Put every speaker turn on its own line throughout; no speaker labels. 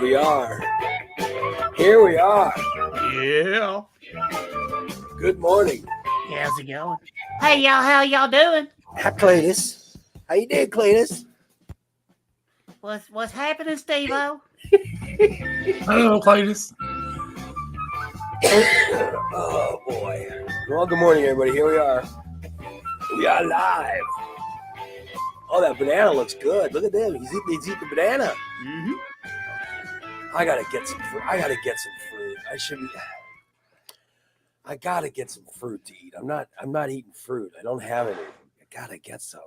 we are. Here we are.
Yeah.
Good morning.
How's it going? Hey, y'all. How y'all doing?
Hi, Cletus. How you doing, Cletus?
What's happening, Steve-O?
Hello, Cletus.
Oh, boy. Well, good morning, everybody. Here we are. We are live. Oh, that banana looks good. Look at them. He's eating the banana.
Mm-hmm.
I gotta get some fruit. I gotta get some fruit to eat. I'm not eating fruit. I don't have any. I gotta get some.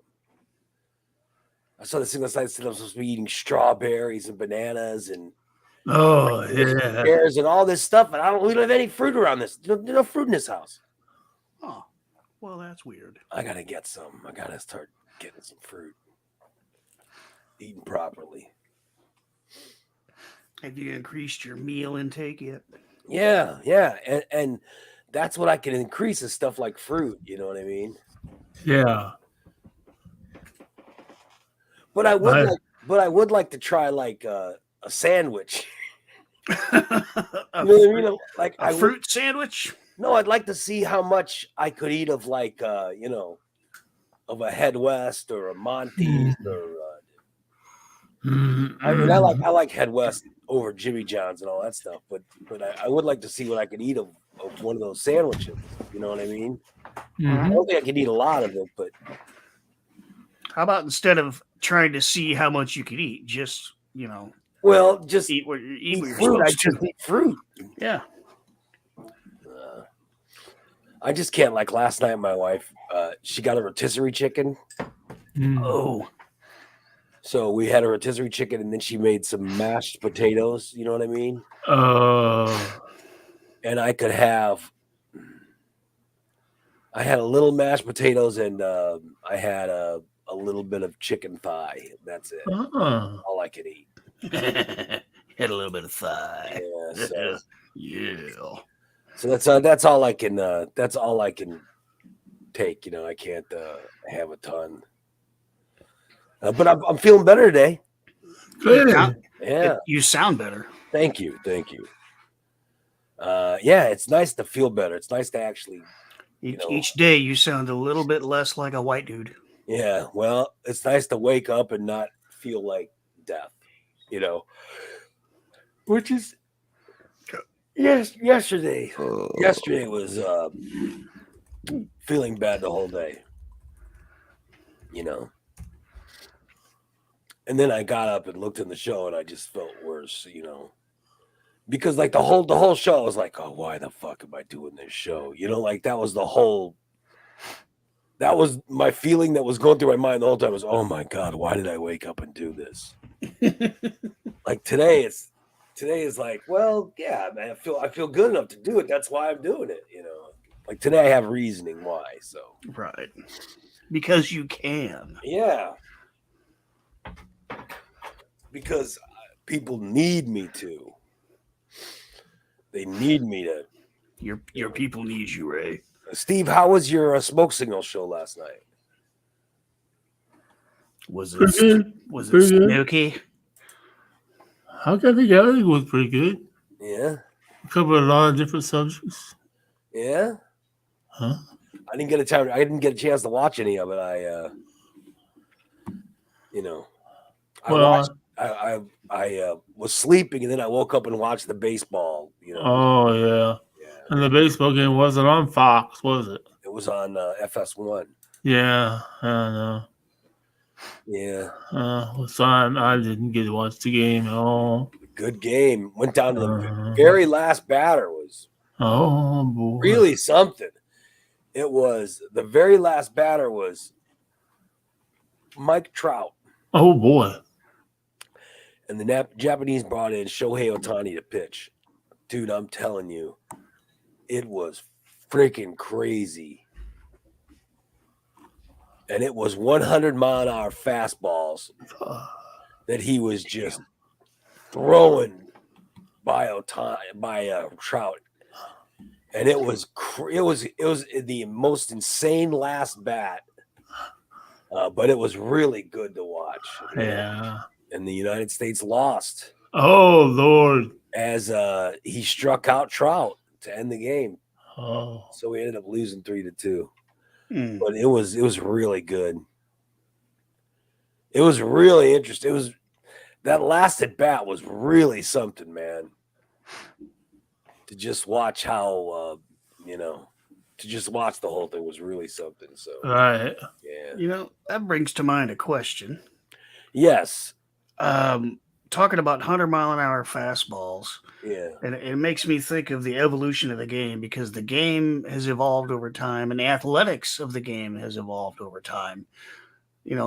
I saw this thing last night that said I'm supposed to be eating strawberries and bananas and pears and all this stuff, and we don't have any fruit around this. There's no fruit in this house.
Oh, well, that's weird.
I gotta get some. I gotta start getting some fruit. Eating properly.
Have you increased your meal intake yet?
Yeah. And that's what I can increase is stuff like fruit, you know what I mean?
Yeah.
But I would like to try like a sandwich. You know what I mean? Like
a fruit sandwich?
No, I'd like to see how much I could eat of like of a Head West or a Monty's or I mean I like Head West over Jimmy John's and all that stuff, but I would like to see what I could eat of one of those sandwiches. You know what I mean? I don't think I could eat a lot of it, but
how about instead of trying to see how much you could eat, just
just
eat what you're
fruit.
supposed
I
to.
just eat fruit.
Yeah.
I just can't. Like last night, my wife, she got a rotisserie chicken.
Oh.
So we had a rotisserie chicken, and then she made some mashed potatoes. You know what I mean? And I had a little mashed potatoes, and I had a little bit of chicken thigh. That's it. All I could eat.
Had a little bit of thigh.
Yeah.
Yeah.
So that's all I can. That's all I can take. I can't have a ton. But I'm feeling better today.
Good.
Yeah.
You sound better.
Thank you. Yeah, it's nice to feel better. It's nice to actually.
Each day you sound a little bit less like a white dude.
Yeah. Well, it's nice to wake up and not feel like death. Which is. Yes. Yesterday was feeling bad the whole day. And then I got up and looked in the show, and I just felt worse, because like the whole show, I was like, oh, why the fuck am I doing this show? Like that was my feeling that was going through my mind the whole time was, oh my God, why did I wake up and do this? Like today is like, well, yeah, man, I feel good enough to do it. That's why I'm doing it. Like today I have reasoning why. So
right, because you can.
Yeah. Because people need me to. They need me to.
Your people need you, Ray.
Steve, how was your smoke signal show last night?
Was it Snooky?
I think everything was pretty good.
Yeah.
Covered a lot of different subjects.
Yeah.
Huh?
I didn't get a chance to watch any of it. I was sleeping, and then I woke up and watched the baseball.
Oh yeah. And the baseball game wasn't on Fox, was it?
It was on FS1.
Yeah, I know.
Yeah.
So I didn't get to watch the game at all.
Good game. Went down to the very last batter was
boy.
Really something. It was the very last batter was Mike Trout.
Oh boy.
And the Japanese brought in Shohei Ohtani to pitch. Dude, I'm telling you, it was freaking crazy. And it was 100-mile-an-hour fastballs that he was just throwing by Trout. And it was the most insane last bat. But it was really good to watch.
Yeah.
And the United States lost.
Oh Lord.
as he struck out Trout to end the game.
Oh.
So we ended up losing 3-2.
Hmm.
But it was really good. It was really interesting. It was that last at bat was really something, man. To just watch how to just watch the whole thing was really something. So
Right.
yeah.
That brings to mind a question.
Yes.
Talking about 100-mile-an-hour fastballs,
Yeah.
and it makes me think of the evolution of the game, because the game has evolved over time and the athletics of the game has evolved over time.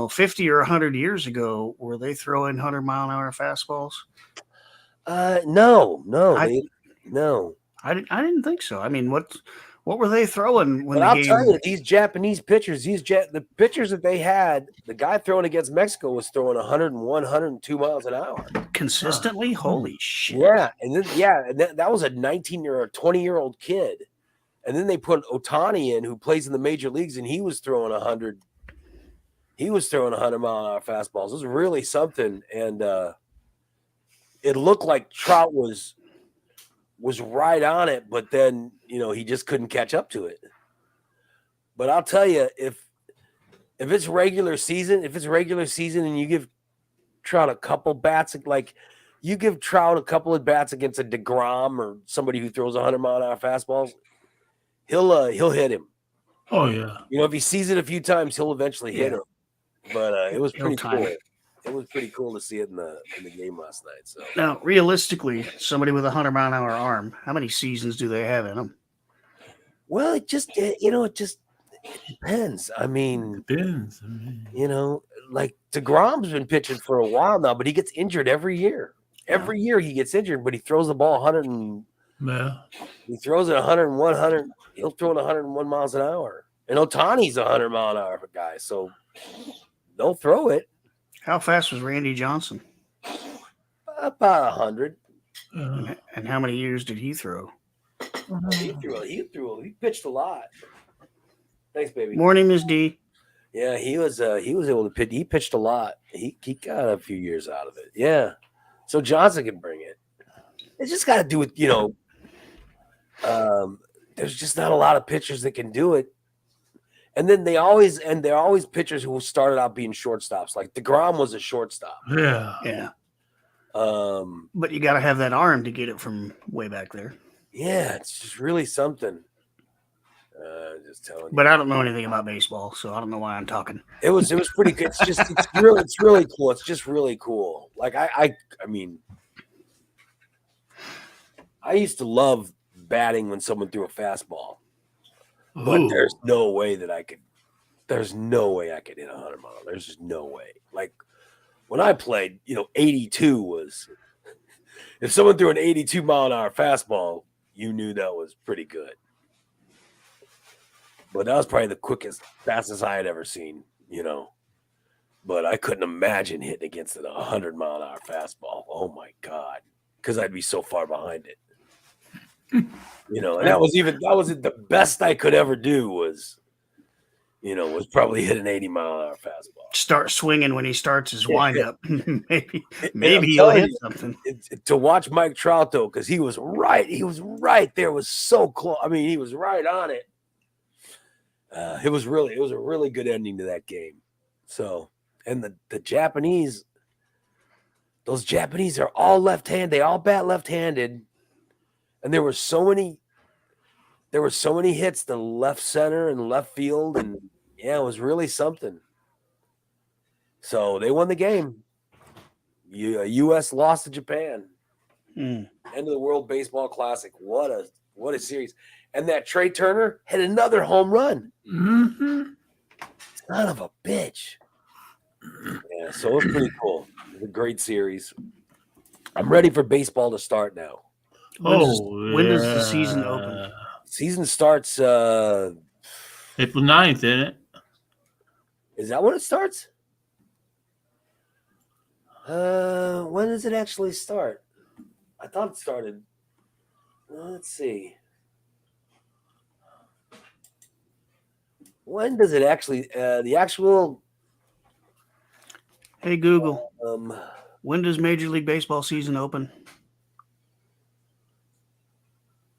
50 or 100 years ago, were they throwing 100-mile-an-hour fastballs?
No,
I-
no.
I didn't think so. I mean, what were they throwing when
But
the
I'll
game?
tell you, these Japanese pitchers, the pitchers that they had, the guy throwing against Mexico was throwing 101, 102 miles an hour.
Consistently? Holy shit.
Yeah, and then that was a 19 or 20-year-old kid. And then they put Otani in, who plays in the major leagues, and he was throwing 100. He was throwing 100-mile-an-hour fastballs. It was really something, and it looked like Trout was right on it, but then he just couldn't catch up to it. But I'll tell you, if it's regular season, and you give Trout a couple bats, like you give Trout a couple of bats against a DeGrom or somebody who throws 100-mile-an-hour fastballs, he'll hit him.
Oh yeah.
If he sees it a few times, he'll eventually hit him. But it was pretty
time
cool.
it.
It was pretty cool to see it in the game last night. So
Now, realistically, somebody with a 100-mile-an-hour arm, how many seasons do they have in them?
well, it just it depends. I mean,
Depends.
like DeGrom's been pitching for a while now, but he gets injured every year. Every year he gets injured, but he throws the ball 100 and
Yeah.
he throws it 101, 100. He'll throw it 101 miles an hour. And Otani's a 100-mile-an-hour guy, so they'll throw it
How fast was Randy Johnson?
about 100.
And how many years did he throw?
He pitched a lot. Thanks, baby.
Morning, Ms. D.
Yeah, he was able to pitch. He pitched a lot. He got a few years out of it. Yeah, so Johnson can bring it. It's just got to do with there's just not a lot of pitchers that can do it. And then they're always pitchers who started out being shortstops. Like DeGrom was a shortstop.
Yeah.
Yeah.
Um,
But you got to have that arm to get it from way back there.
yeah, it's just really something. Just telling you.
But I don't know anything about baseball, so I don't know why I'm talking.
It was pretty good. It's really cool. It's just really cool. Like I mean, I used to love batting when someone threw a fastball, but
Ooh.
there's no way I could hit 100 mile. There's just no way. Like when I played, 82 was. If someone threw an 82-mile-an-hour fastball, you knew that was pretty good. But that was probably the fastest I had ever seen, But I couldn't imagine hitting against a 100-mile-an-hour fastball. Oh my God. Because I'd be so far behind it. And that was the best I could ever do was probably hit an 80-mile-an-hour fastball.
Start swinging when he starts his windup. maybe
I'm
he'll
telling
hit
you,
something.
To watch Mike Trout, though, because he was right there, was so close. I mean, he was right on it. It was a really good ending to that game. So, and the Japanese, those Japanese are all left-handed. They all bat left-handed, and there were so many hits to left center and left field, and yeah, it was really something. So they won the game. U.S. lost to Japan.
Mm.
End of the World Baseball Classic. What a series! And that Trey Turner had another home run.
Mm-hmm.
Son of a bitch. Yeah, so it was pretty cool. It was a great series. I'm ready for baseball to start now.
When does the season open?
Season starts.
April 9th, isn't it?
Is that when it starts? When does it actually start? I thought it started. Let's see. When does it actually? The actual.
Hey, Google. When does Major League Baseball season open?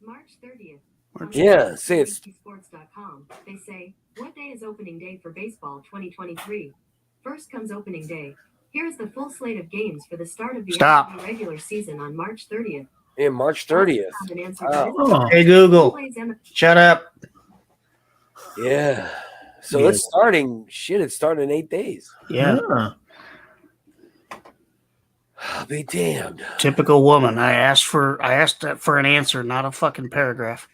March 30th.
March-
Yeah, say it's
Sports.com. They say, what day is opening day for baseball 2023? First comes opening day. Here is the full slate of games for the start of the
Stop.
MLB regular season on March 30th.
in March 30th.
Found an answer
Wow.
to this.
Oh,
Hey Google,
Plays M-
shut up.
Yeah. So
Yeah.
it's starting. Shit, it's starting in 8 days.
Yeah,
yeah.
I'll be damned.
typical woman. I asked that for an answer, not a fucking paragraph.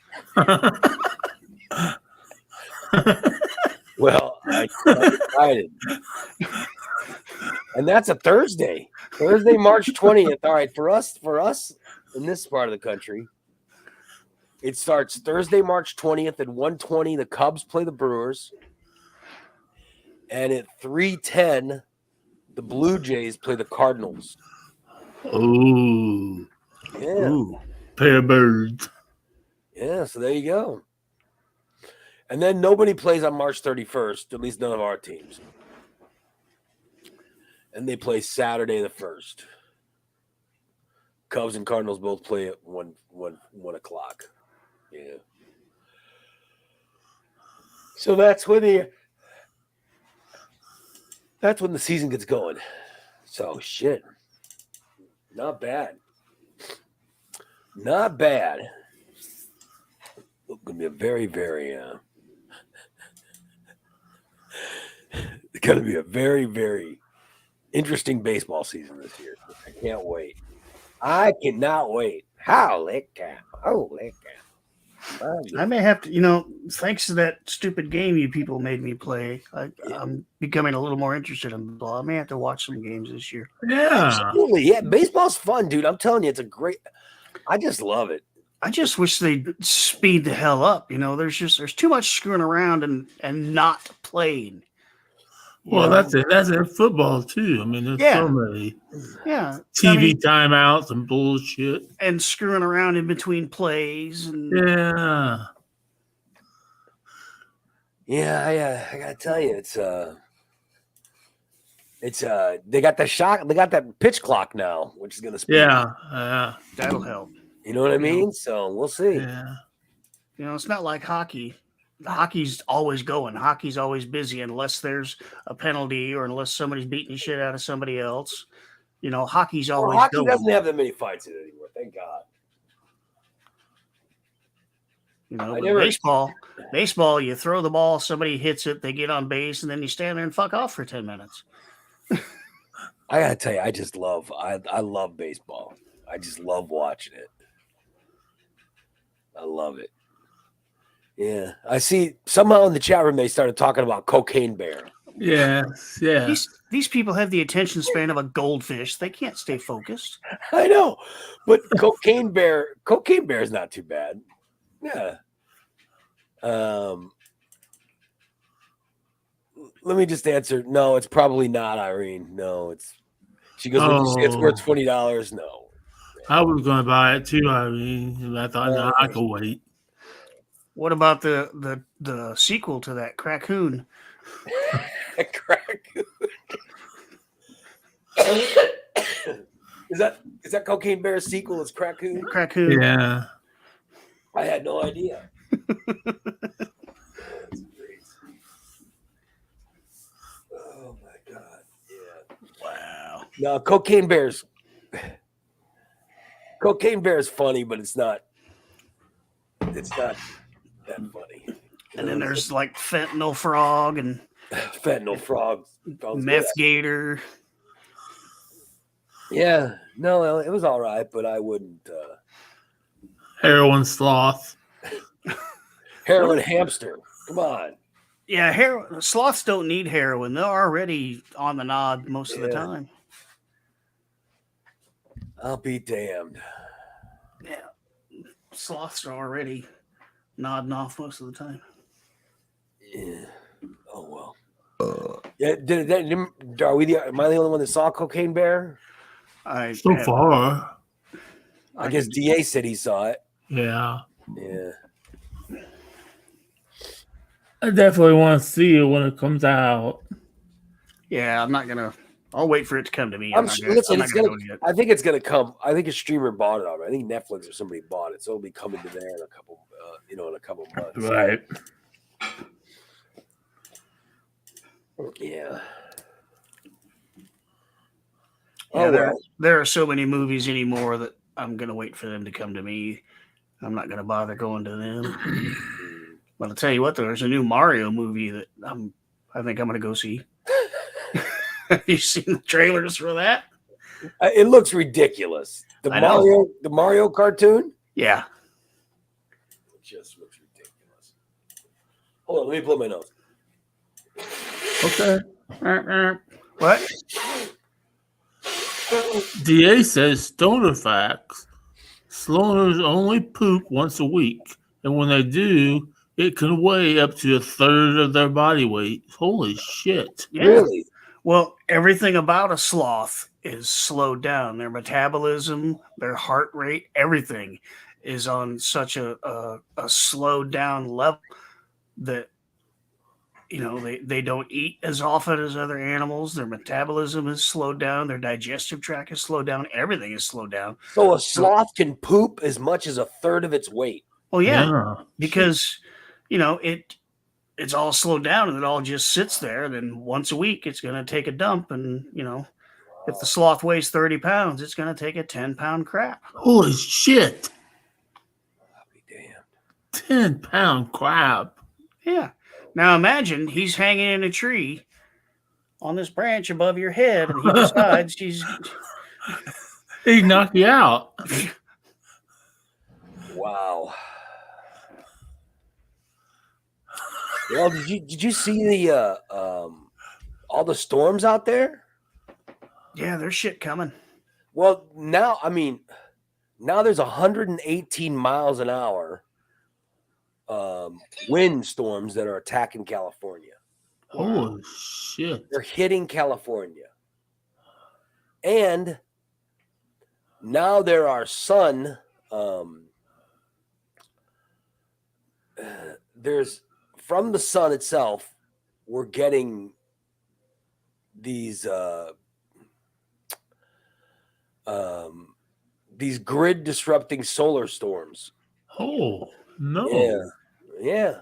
Well, I'm excited. And that's a Thursday. Thursday, March 20th. All right, for us in this part of the country, it starts Thursday, March 20th at 1:20. The Cubs play the Brewers. And at 3:10, the Blue Jays play the Cardinals.
Ooh,
Yeah.
Ooh.
pair of birds.
Yeah, so there you go. And then nobody plays on March 31st, at least none of our teams. And they play Saturday the 1st. Cubs and Cardinals both play at 1 o'clock. Yeah. So that's when the season gets going. So shit. Not bad. Not bad. It's gonna be a very, very it's gonna be a very, very interesting baseball season this year. I can't wait. I cannot wait. Holy cow. Holy cow.
I may have to, thanks to that stupid game you people made me play, I'm becoming a little more interested in baseball. I may have to watch some games this year.
Yeah.
Absolutely. Yeah, baseball's fun, dude. I'm telling you, it's a great I just love it.
I just wish they'd speed the hell up. There's too much screwing around and not playing.
Well, that's it. That's in football too. I mean, there's
Yeah.
so many
Yeah.
TV timeouts and bullshit.
And screwing around in between plays. And
Yeah.
Yeah, I gotta tell you, it's they got that pitch clock now, which is gonna speed.
Yeah.
that'll help.
You know what I mean? So we'll see.
Yeah.
It's not like hockey. Hockey's always going. Hockey's always busy unless there's a penalty or unless somebody's beating the shit out of somebody else. Hockey's
Well,
always
hockey
going.
doesn't have that many fights in it anymore. Thank God.
But baseball, you throw the ball, somebody hits it, they get on base, and then you stand there and fuck off for 10 minutes.
I gotta tell you, I love baseball. I just love watching it. I love it. Yeah, I see. Somehow in the chat room they started talking about Cocaine Bear.
Yes. Yeah.
These people have the attention span of a goldfish. They can't stay focused.
I know, but Cocaine Bear is not too bad. Yeah. Let me just answer. No, it's probably not, Irene. No, it's. She goes. Would you say it's worth $20? No.
I was going to buy it too. I mean, I thought, no, I could wait.
What about the sequel to that, Crackoon?
Crackoon. Is that Cocaine Bear's sequel? Is Crackoon?
Crackoon.
Yeah.
I had no idea. That's great. Oh my God! Yeah.
Wow.
No, Cocaine Bear's funny, but it's not that funny.
And then there's like Fentanyl Frog and
Fentanyl Frog,
Meth Gator.
Yeah, no, it was all right, but I wouldn't.
Heroin sloth.
Heroin hamster. Come on.
Yeah, sloths don't need heroin. They're already on the nod most of the time.
I'll be damned.
Yeah, sloths are already nodding off most of the time.
Yeah. Oh well. Yeah. Am I the only one that saw Cocaine Bear?
So far.
I guess DA said he saw it.
Yeah.
Yeah.
I definitely want to see it when it comes out.
Yeah, I'm not gonna I'll wait for it to come to me.
I'm
not
sure,
gonna-
listen,
I'm not
it's
gonna
gonna.
go yet.
I think it's gonna come. I think a streamer bought it already. I think Netflix or somebody bought it, so it'll be coming to there in a couple. In a couple months.
Right.
Yeah.
Yeah,
Oh
there,
well.
there are so many movies anymore that I'm gonna wait for them to come to me. I'm not gonna bother going to them. But I'll tell you what, there's a new Mario movie that I think I'm gonna go see. Have you seen the trailers for that?
It looks ridiculous. The
I know.
Mario cartoon.
Yeah.
It just looks ridiculous. Hold on, let me blow my nose.
Okay.
What?
DA says stoner facts. Stoners only poop once a week, and when they do, it can weigh up to a third of their body weight. Holy shit.
Yeah.
Really?
Well, everything about a sloth is slowed down. Their metabolism, their heart rate, everything is on such a slowed down level that they don't eat as often as other animals. Their metabolism is slowed down. Their digestive tract is slowed down. Everything is slowed down.
So a sloth can poop as much as a third of its weight.
Oh yeah. Because it's all slowed down and it all just sits there. And then once a week, it's going to take a dump. And, if the sloth weighs 30 pounds, it's going to take a 10-pound crap.
Holy shit.
I'll be damned.
10-pound crab.
Yeah. Now imagine he's hanging in a tree on this branch above your head and he decides
He knocked you out.
Wow. Well, did you see the all the storms out there?
Yeah, there's shit coming.
Well, now there's 118 miles an hour wind storms that are attacking California.
Holy shit.
They're hitting California. And now there are there's from the sun itself, we're getting these grid disrupting solar storms.
Oh, no.
Yeah.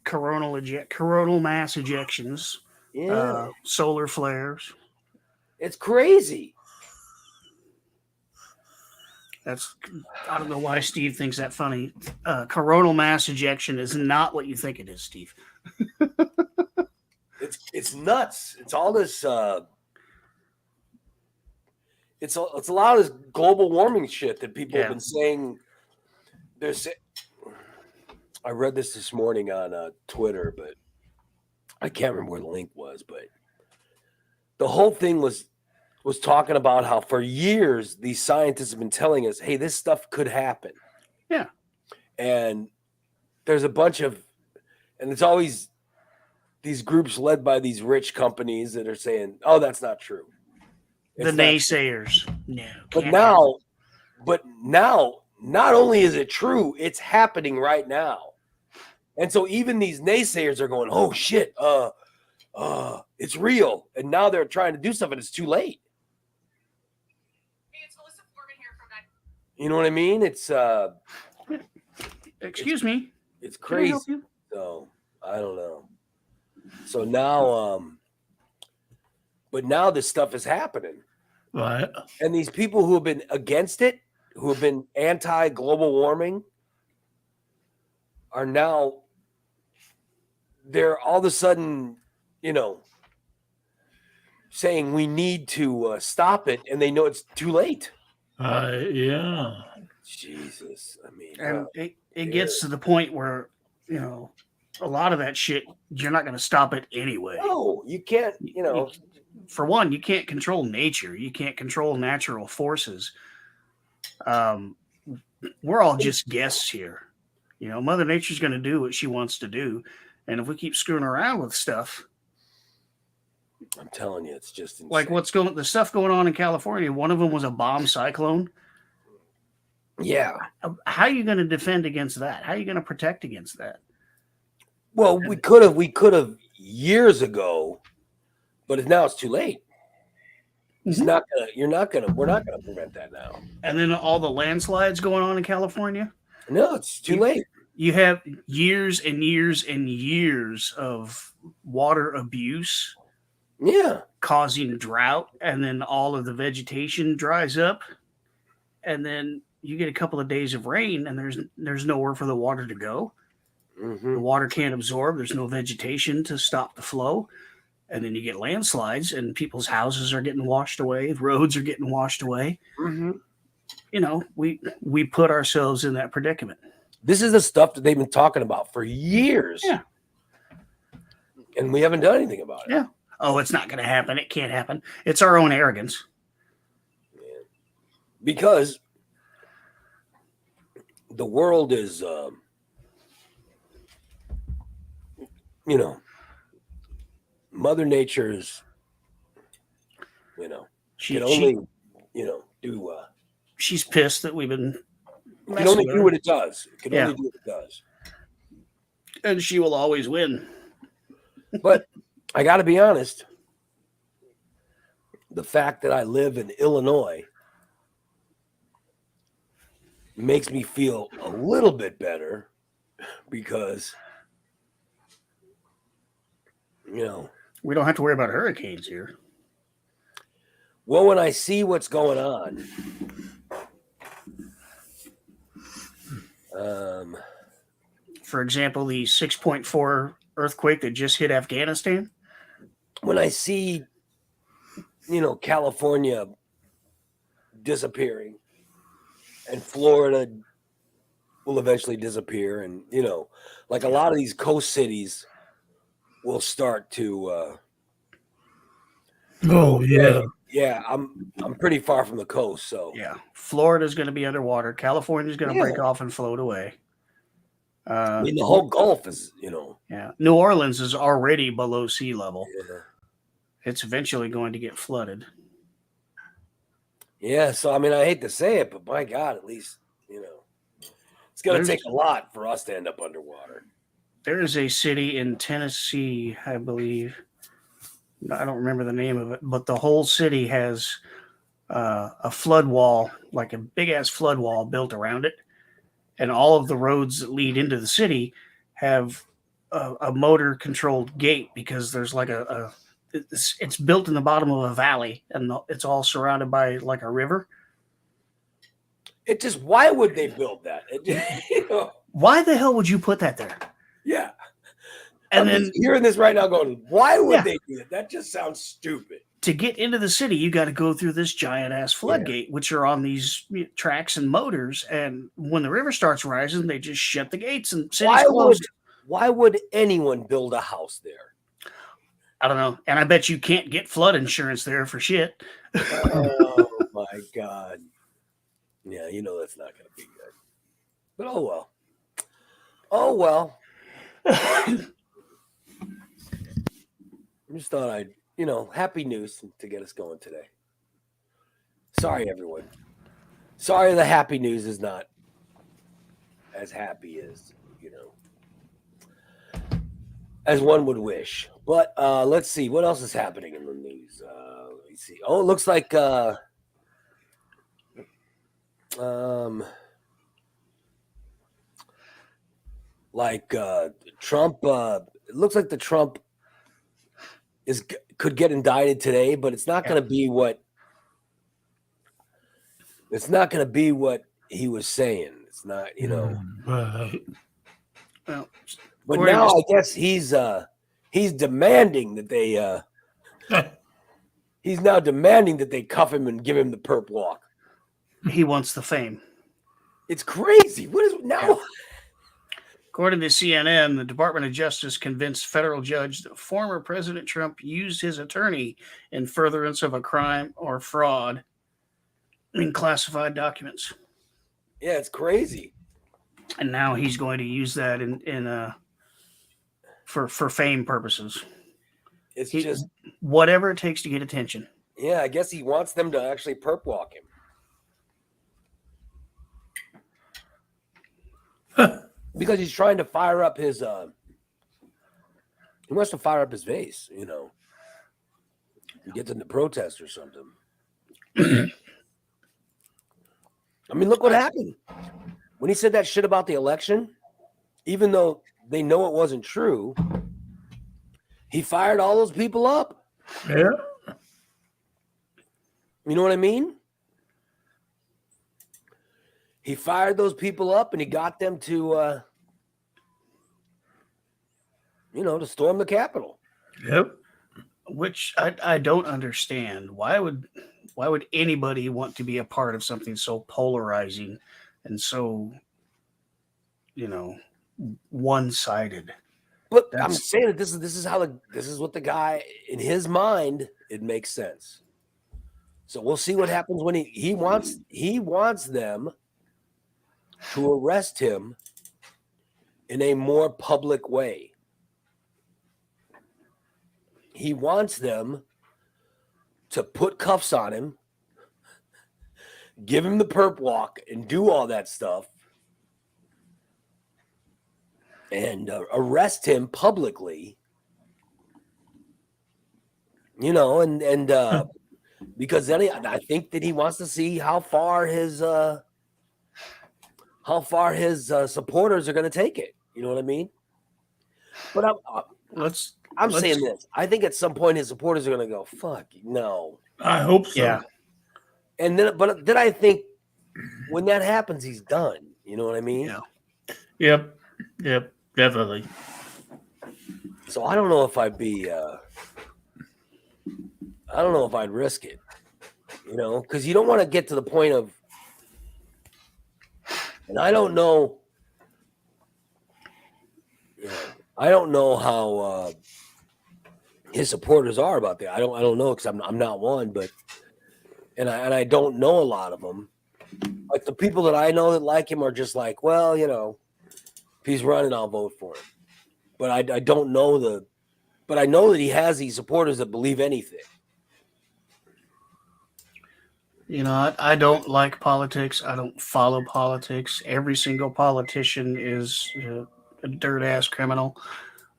Coronal mass ejections,
Yeah.
solar flares.
It's crazy.
I don't know why Steve thinks that funny. Coronal mass ejection is not what you think it is, Steve.
It's nuts. It's all this it's a lot of this global warming shit that people have been saying. I read this morning on Twitter, but I can't remember where the link was, but the whole thing was talking about how for years these scientists have been telling us, hey, this stuff could happen.
Yeah. And
there's a bunch of, and it's always these groups led by these rich companies that are saying, oh, that's not true.
The naysayers. No.
But now, not only is it true, it's happening right now. And so even these naysayers are going, oh shit, it's real. And now they're trying to do something. It's too late. You know what I mean? It's
excuse me.
It's crazy. So I don't know. So now, but now this stuff is happening.
Right.
And these people who have been against it, who have been anti-global warming, are now, they're all of a sudden, saying we need to stop it, and they know it's too late.
Yeah.
Jesus. I mean,
and it gets to the point where, a lot of that shit, you're not going to stop it anyway.
No, you can't,
For one, you can't control nature. You can't control natural forces. We're all just guests here. Mother Nature's going to do what she wants to do. And if we keep screwing around with stuff,
I'm telling you, it's just insane.
like the stuff going on in California. One of them was a bomb cyclone.
Yeah.
How are you going to defend against that? How are you going to protect against that?
Well, we could have years ago but now it's too late. It's
Mhm.
not gonna. We're not gonna prevent that now.
And then all the landslides going on in California.
No, it's too late.
You have years and years and years of water abuse
Yeah.
causing drought, and then all of the vegetation dries up, and then you get a couple of days of rain, and there's nowhere for the water to go.
Mm-hmm.
The water can't absorb. There's no vegetation to stop the flow, and then you get landslides, and people's houses are getting washed away. Roads are getting washed away.
Mm-hmm.
You know, we put ourselves in that predicament.
This is the stuff that they've been talking about for years.
Yeah.
And we haven't done anything about it.
Yeah. Oh, it's not going to happen. It can't happen. It's our own arrogance.
Because the world is, Mother Nature's,
She,
can only, do.
she's pissed that we've been
Can only
messing with
do
her,
what it does. It can
Yeah.
only do what it does.
and she will always win.
But I got to be honest. The fact that I live in Illinois makes me feel a little bit better because,
We don't have to worry about hurricanes here.
well, when I see what's going on,
For example, the 6.4 earthquake that just hit Afghanistan.
when I see, California disappearing and Florida will eventually disappear, and like a lot of these coast cities will start to.
Oh yeah.
Yeah, I'm pretty far from the coast, so
Yeah, Florida's going to be underwater. California's going to
Yeah.
break off and float away.
I mean the whole Gulf is,
Yeah, New Orleans is already below sea level.
yeah.
It's eventually going to get flooded.
Yeah, so I mean, I hate to say it, but my God, at least it's going to
There's-
take a lot for us to end up underwater.
There is a city in Tennessee, I believe. I don't remember the name of it, but the whole city has a flood wall, like a big ass flood wall built around it, and all of the roads that lead into the city have a motor controlled gate because there's like it's built in the bottom of a valley, and it's all surrounded by like a river.
It just, why would they build that?
Why the hell would you put that there?
Yeah.
And
I'm
then
just hearing this right now going, why would
Yeah.
they do that? That just sounds stupid.
to get into the city, you got to go through this giant ass floodgate, which are on these tracks and motors. And when the river starts rising, they just shut the gates and cities closed.
Why would anyone build a house there?
I don't know. And I bet you can't get flood insurance there for shit.
Oh my God. Yeah, that's not going to be good. But oh well. Oh well. I just thought I'd, happy news to get us going today. Sorry, everyone. Sorry, the happy news is not as happy as one would wish. But let's see what else is happening in the news. Let me see. Oh, it looks like Trump. It looks like the Trump could get indicted today, but it's not going to be what. It's not going to be what he was saying. It's not,
Right.
Well,
But
According
now
to-
I guess he's demanding that they he's now demanding that they cuff him and give him the perp walk.
he wants the fame.
It's crazy. What is now?
According to CNN, the Department of Justice convinced federal judge that former President Trump used his attorney in furtherance of a crime or fraud in classified documents.
Yeah, it's crazy.
And now he's going to use that for fame purposes.
It's
He-
just
Whatever it takes to get attention.
yeah. I guess he wants them to actually perp walk him because he's trying to fire up his. He wants to fire up his base, Get them to protest or something. I mean, look what happened when he said that shit about the election. Even though they know it wasn't true, he fired all those people up.
Yeah.
You know what I mean? He fired those people up and he got them to, to storm the Capitol.
Yep.
Which I don't understand. Why would anybody want to be a part of something so polarizing and so, one-sided?
But I'm saying that this is what the guy in his mind, it makes sense. So we'll see what happens when he wants them to arrest him in a more public way. He wants them to put cuffs on him, give him the perp walk, and do all that stuff, and arrest him publicly. Because then I think that he wants to see how far his supporters are going to take it. You know what I mean? But I'm saying this. I think at some point his supporters are going to go, "Fuck no."
I hope so.
Yeah.
And then I think when that happens, he's done. You know what I mean?
Yeah.
Yep. Definitely.
So I don't know if I'd be. I don't know if I'd risk it. Because you don't want to get to the point of. And I don't know. I don't know how his supporters are about that. I don't know because I'm not one, but and I don't know a lot of them. Like the people that I know that like him are just like, well, if he's running, I'll vote for him. But I don't know but I know that he has these supporters that believe anything.
I don't like politics. I don't follow politics. Every single politician is a dirt-ass criminal.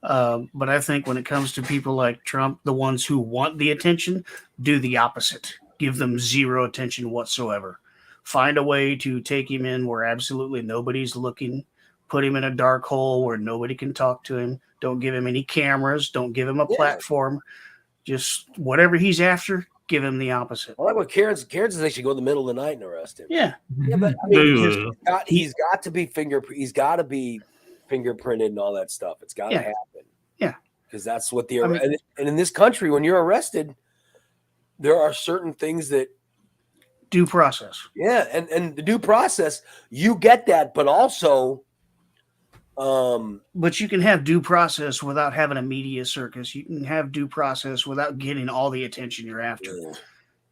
But I think when it comes to people like Trump, the ones who want the attention, do the opposite. Give them zero attention whatsoever. Find a way to take him in where absolutely nobody's looking. Put him in a dark hole where nobody can talk to him. Don't give him any cameras. Don't give him a platform. Just whatever he's after, give him the opposite.
Well, like what Karen says, they should go in the middle of the night and arrest him.
Yeah.
Yeah, but I mean, he's got to be fingerprinted and all that stuff. It's got to happen.
Yeah.
Because that's what and in this country, when you're arrested, there are certain things that
due process.
Yeah, and the due process, you get that, but also
but you can have due process without having a media circus. You can have due process without getting all the attention you're after.
Yeah.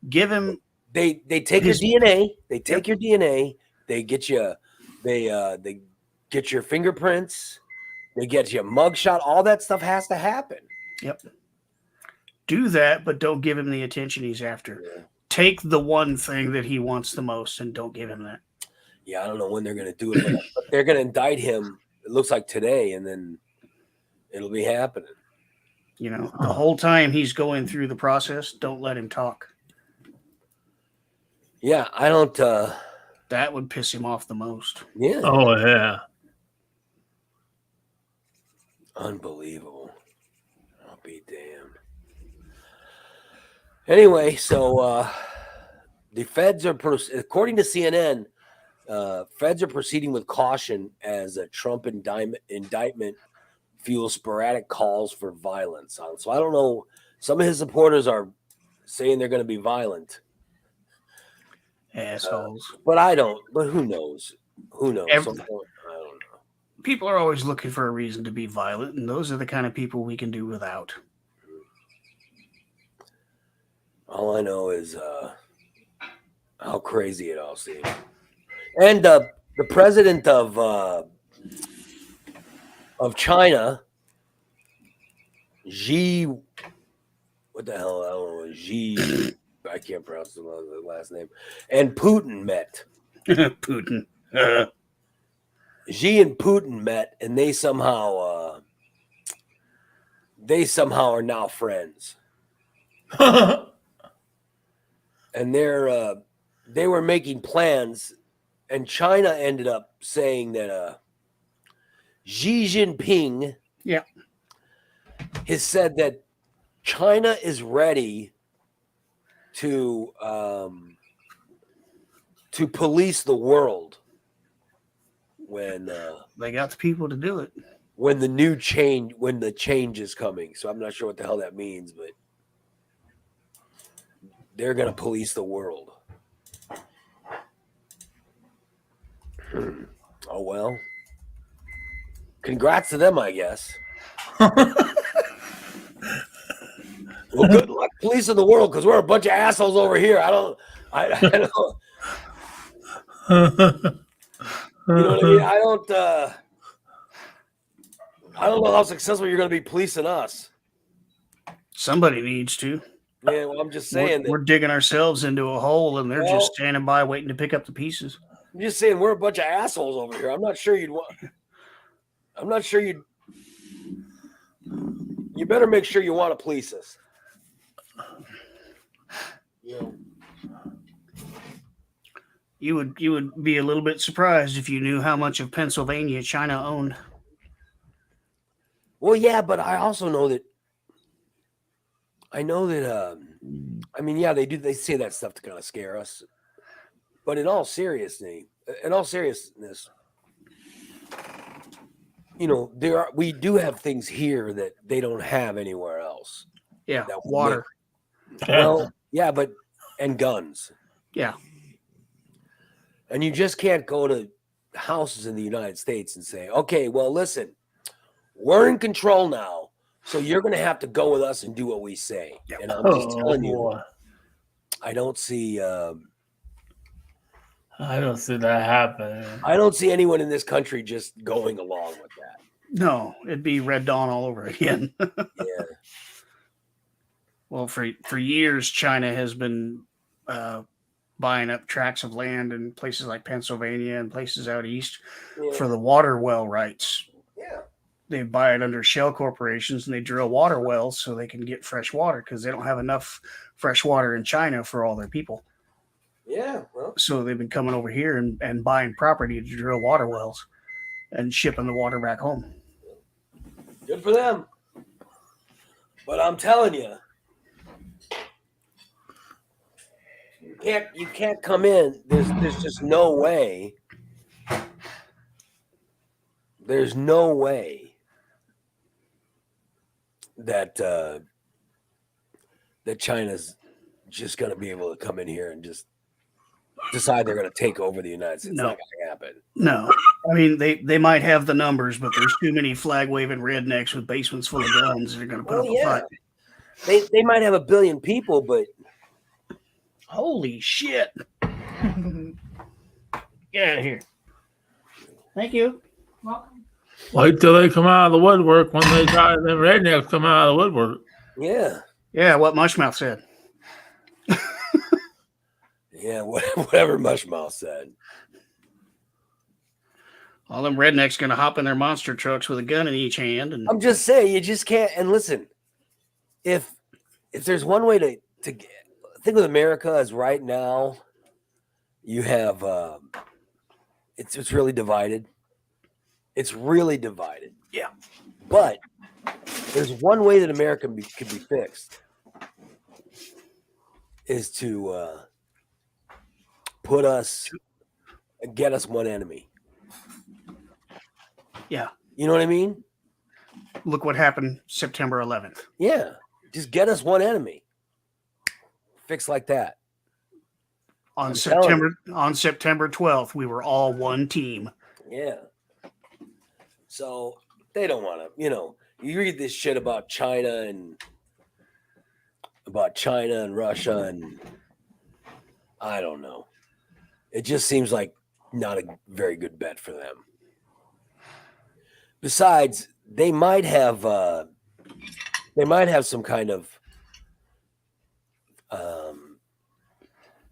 Give him.
They take your DNA. They take your DNA. They get you. They get your fingerprints. They get you a mugshot. All that stuff has to happen.
Yep. Do that, but don't give him the attention he's after.
Yeah.
Take the one thing that he wants the most and don't give him that.
Yeah, I don't know when they're going to do it, but they're going to indict him. It looks like today, and then it'll be happening.
The whole time he's going through the process, don't let him talk.
Yeah, I don't.
That would piss him off the most.
Yeah.
Oh, yeah.
Unbelievable. I'll be damned. Anyway, so the feds are, according to CNN, feds are proceeding with caution as a Trump indictment fuels sporadic calls for violence. So I don't know. Some of his supporters are saying they're going to be violent.
Assholes.
But I don't. But who knows? Who knows? I don't know.
People are always looking for a reason to be violent, and those are the kind of people we can do without.
All I know is how crazy it all seems. And the president of China, Xi, what the hell? I don't know. Xi, I can't pronounce the last name. And Putin met.
Putin.
Xi and Putin met, and they somehow are now friends. and they were making plans, and China ended up saying that Xi Jinping
Yeah.
has said that China is ready to police the world when
They got the people to do it.
when the change is coming. So I'm not sure what the hell that means, but they're gonna police the world. Oh well. Congrats to them, I guess. Well, good luck policing the world, because we're a bunch of assholes over here. I don't. You know what I mean? I don't know how successful you're going to be policing us.
Somebody needs to.
Yeah, well, I'm just saying
We're digging ourselves into a hole, and they're just standing by waiting to pick up the pieces.
I'm just saying we're a bunch of assholes over here. I'm not sure you'd want. I'm not sure you'd. You better make sure you want to police us. You know.
You would be a little bit surprised if you knew how much of Pennsylvania China owned.
Well, yeah, but I also know that. I know that. I mean, yeah, they do. They say that stuff to kind of scare us. But in all seriousness, you know, we do have things here that they don't have anywhere else.
Yeah, water.
Well, yeah, and guns.
Yeah.
And you just can't go to houses in the United States and say, okay, well, listen, we're in control now, so you're going to have to go with us and do what we say. Yep. And I'm just telling you, I don't see
I don't see that happening.
I don't see anyone in this country just going along with that.
No, it'd be Red Dawn all over again.
Yeah.
Well, for years, China has been buying up tracts of land in places like Pennsylvania and places out east for the water well rights.
Yeah.
They buy it under shell corporations, and they drill water wells so they can get fresh water, because they don't have enough fresh water in China for all their people.
Yeah. Well.
So they've been coming over here and buying property to drill water wells and shipping the water back home.
Good for them. But I'm telling you, you can't come in. There's just no way. There's no way that that China's just going to be able to come in here and just decide they're going to take over the United States.
No.
It's not going to happen.
No. I mean, they might have the numbers, but there's too many flag-waving rednecks with basements full of guns that are going to put up a fight.
They might have 1 billion people, but
holy shit. Get out of here. Thank you.
Welcome.
Wait till they come out of the woodwork when they try. Them rednecks come out of the woodwork.
yeah.
Yeah, what Mushmouth said.
Yeah, whatever Mushmouth said.
All them rednecks going to hop in their monster trucks with a gun in each hand. And
I'm just saying, you just can't. And listen, if there's one way to think of America as right now, you have it's really divided. It's really divided.
Yeah.
But there's one way that America could be fixed, is to get us one enemy.
Yeah.
You know what I mean?
Look what happened September 11th.
Yeah. Just get us one enemy. Fix like that.
On September 12th, we were all one team.
Yeah. So they don't want to, you read this shit about China and Russia, and I don't know. It just seems like not a very good bet for them. Besides, they might have some kind of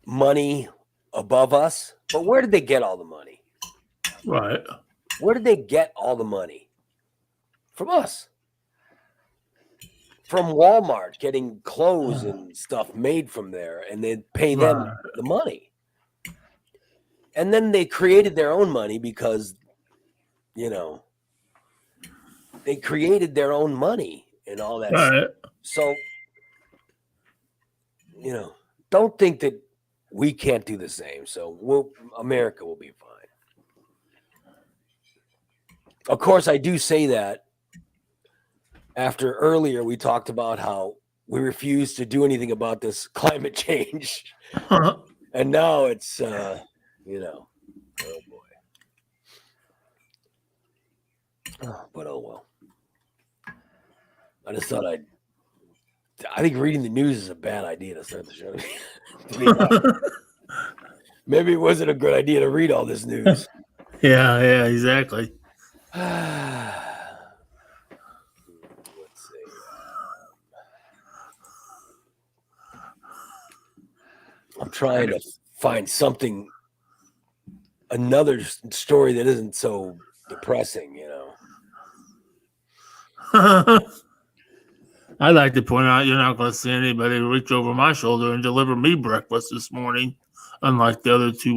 money above us, but where did they get all the money?
Right.
Where did they get all the money? From us. from Walmart, getting clothes and stuff made from there, and they'd pay them
Right.
the money. And then they created their own money because, you know, they created their own money and all that stuff.
Right.
So, you know, don't think that we can't do the same. So America will be fine. Of course, I do say that after earlier we talked about how we refuse to do anything about this climate change. And now it's, you know, oh boy. Oh, but oh well. I just thought I think reading the news is a bad idea to start the show. To be honest. Maybe it wasn't a good idea to read all this news.
Yeah, exactly.
Let's see. I'm trying to find something, another story that isn't so depressing, you know.
I'd like to point out you're not going to see anybody reach over my shoulder and deliver me breakfast this morning, unlike the other two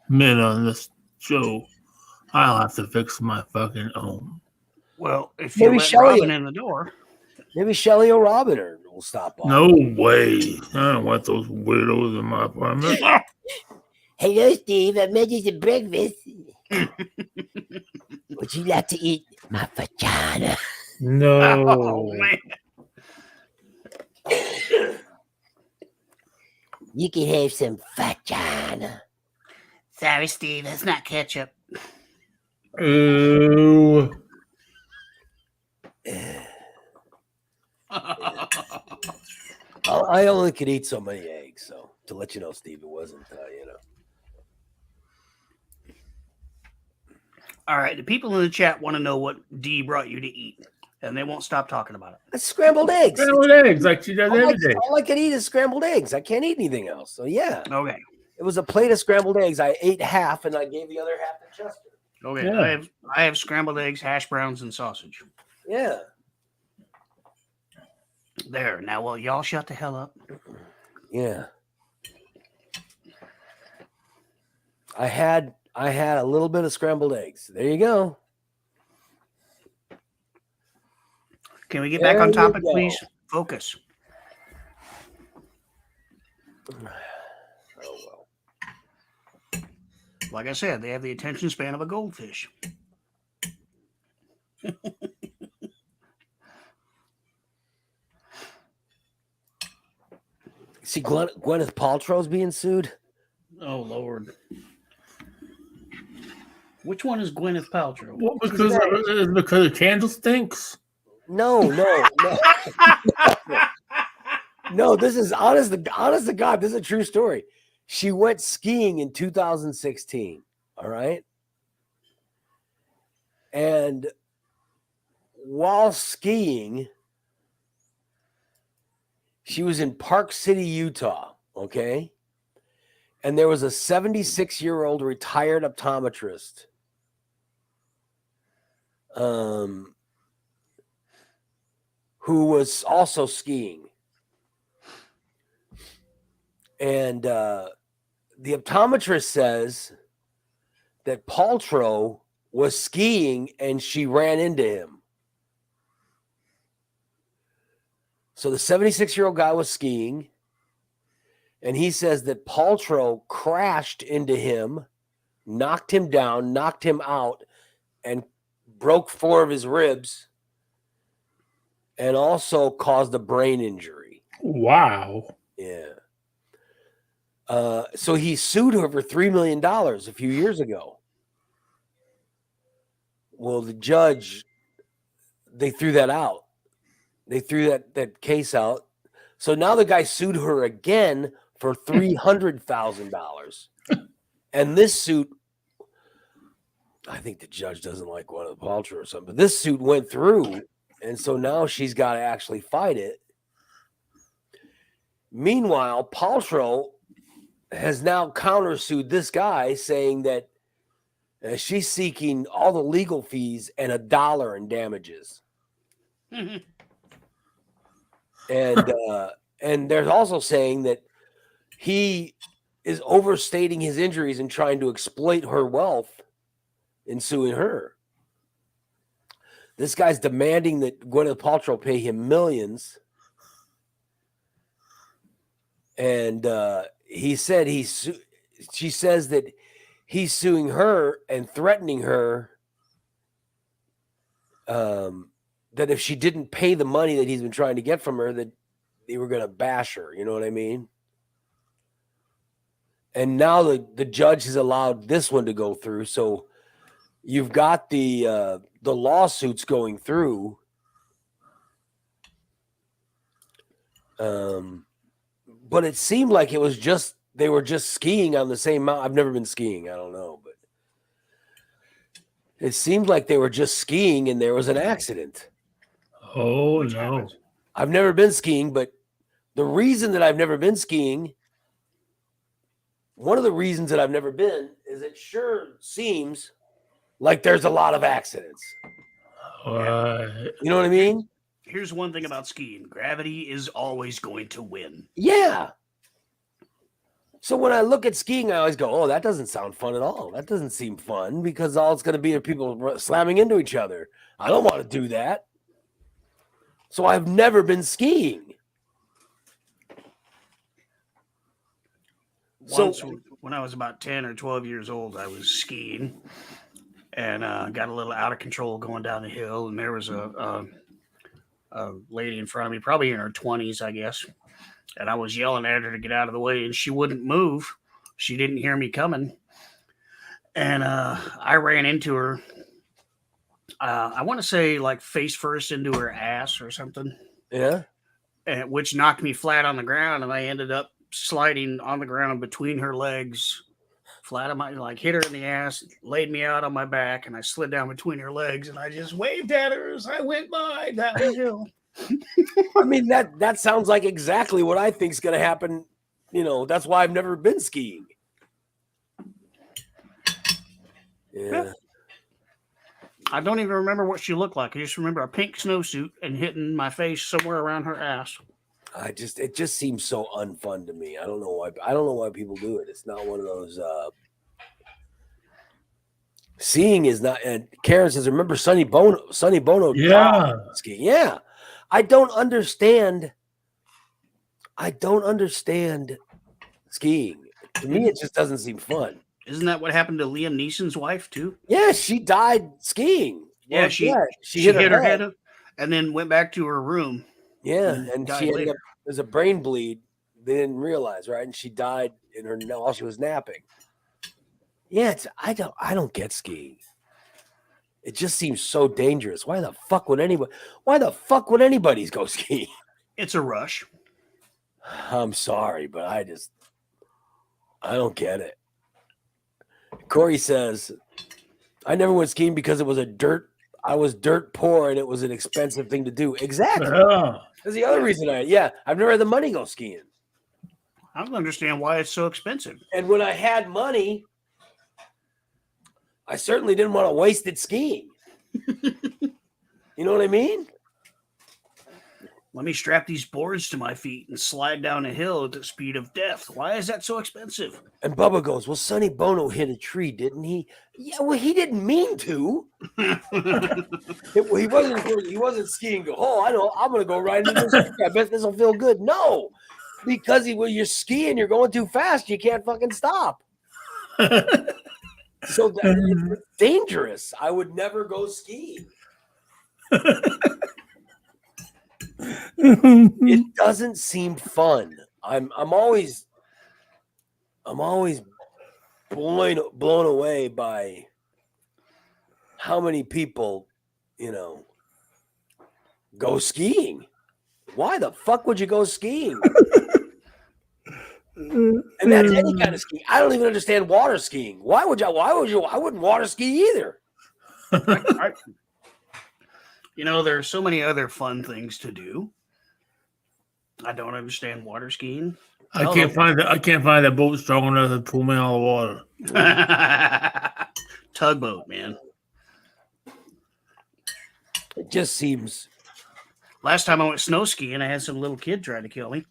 men on this show. I'll have to fix my fucking own.
Well, if you
Maybe
let
Shelley-
Robin in the door,
Maybe Shelly or Robin will stop by.
No way. I don't want those weirdos in my apartment.
Hello, Steve. I made you some breakfast. Would you like to eat my vagina?
No.
oh man,
You can have some vagina.
sorry, Steve, that's not ketchup.
Ooh.
I only could eat so many eggs, so to let you know, Steve, it wasn't, you know.
All right, the people in the chat want to know what Dee brought you to eat, and they won't stop talking about it.
It's scrambled eggs.
Scrambled eggs like she does every day.
All I can eat is scrambled eggs. I can't eat anything else. So yeah,
Okay,
it was a plate of scrambled eggs. I ate half, and I gave the other half to Chester.
okay.
Yeah.
I have scrambled eggs, hash browns, and sausage.
Yeah.
There. Now, well, y'all shut the hell up.
Yeah. I had a little bit of scrambled eggs. There you go.
Can we get back on
There you
topic,
go.
please? Focus.
Oh well.
Like I said, they have the attention span of a goldfish.
See, Gwyneth Paltrow's being sued.
Oh Lord. Which one is Gwyneth Paltrow?
Well, because the candle stinks.
No. No, this is honest to God. This is a true story. She went skiing in 2016. All right. And while skiing, she was in Park City, Utah. Okay. And there was a 76-year-old retired optometrist who was also skiing. And the optometrist says that Paltrow was skiing and she ran into him. So the 76-year-old guy was skiing, and he says that Paltrow crashed into him, knocked him down, knocked him out, and broke 4 of his ribs, and also caused a brain injury.
Wow.
Yeah. So he sued her for $3 million a few years ago. Well, the judge, they threw that out. They threw that case out. So now the guy sued her again for $300,000. And this suit, I think the judge doesn't like one of the Paltrow or something, but this suit went through. And so now she's got to actually fight it. Meanwhile, Paltrow has now countersued this guy, saying that she's seeking all the legal fees and $1 in damages. And they're also saying that he is overstating his injuries and trying to exploit her wealth in suing her. This guy's demanding that Gwyneth Paltrow pay him millions. And he said she says that he's suing her and threatening her that if she didn't pay the money that he's been trying to get from her, that they were going to bash her. You know what I mean? And now the judge has allowed this one to go through. So you've got the lawsuits going through. But it seemed like it was just they were just skiing on the same mountain. I've never been skiing. I don't know, but it seemed like they were just skiing and there was an accident.
Oh,
Which
no.
happened.
I've never been skiing, but the reason that I've never been skiing, one of the reasons that I've never been is it sure seems like there's a lot of accidents.
Right.
You know what I mean?
Here's one thing about skiing: gravity is always going to win.
Yeah. So when I look at skiing, I always go, oh, that doesn't sound fun at all. That doesn't seem fun because all it's going to be are people slamming into each other. I don't want to do that. So I've never been skiing.
Once, when I was about 10 or 12 years old, I was skiing and got a little out of control going down the hill. And there was a lady in front of me, probably in her 20s, I guess. And I was yelling at her to get out of the way, and she wouldn't move. She didn't hear me coming. And I ran into her. I want to say like face first into her ass or something.
Yeah.
And which knocked me flat on the ground, and I ended up sliding on the ground between her legs, flat on my, like hit her in the ass, laid me out on my back, and I slid down between her legs, and I just waved at her as I went by that hill.
I mean, that sounds like exactly what I think is going to happen. You know, that's why I've never been skiing. Yeah.
I don't even remember what she looked like. I just remember a pink snowsuit and hitting my face somewhere around her ass.
It just seems so unfun to me. I don't know why. I don't know why people do it. It's not one of those. Seeing is not. And Karen says, "Remember Sonny Bono?
Yeah.
Skiing. Yeah, I don't understand. I don't understand skiing. To me, it just doesn't seem fun.
Isn't that what happened to Liam Neeson's wife too?
Yeah, she died skiing.
Yeah,
Well,
she hit her head and then went back to her room.
Yeah,
and
and
died
she ended
later.
up there's a brain bleed. They didn't realize, right? And she died in her while she was napping. Yeah, I don't get skiing. It just seems so dangerous. Why the fuck would anybody go skiing?
It's a rush.
I'm sorry, but I don't get it. Corey says, I never went skiing because I was dirt poor and it was an expensive thing to do. Exactly.
Yeah.
That's the other reason I've never had the money go skiing.
I don't understand why it's so expensive.
And when I had money, I certainly didn't want to waste it skiing. You know what I mean?
Let me strap these boards to my feet and slide down a hill at the speed of death. Why is that so expensive?
And Bubba goes, well, Sonny Bono hit a tree, didn't he? Yeah, well, he didn't mean to. He wasn't skiing. Go, oh, I know. I'm going to go right into this. I bet this will feel good. No, because when you're skiing, you're going too fast. You can't fucking stop. So it's dangerous. I would never go skiing. It doesn't seem fun. I'm always blown away by how many people, go skiing. Why the fuck would you go skiing? And that's any kind of skiing. I don't even understand water skiing. Why would you? I wouldn't water ski either.
There are so many other fun things to do. I don't understand water skiing.
I can't find that boat strong enough to pull me out of the water.
Tugboat, man.
It just seems
Last time I went snow skiing, I had some little kid try to kill me.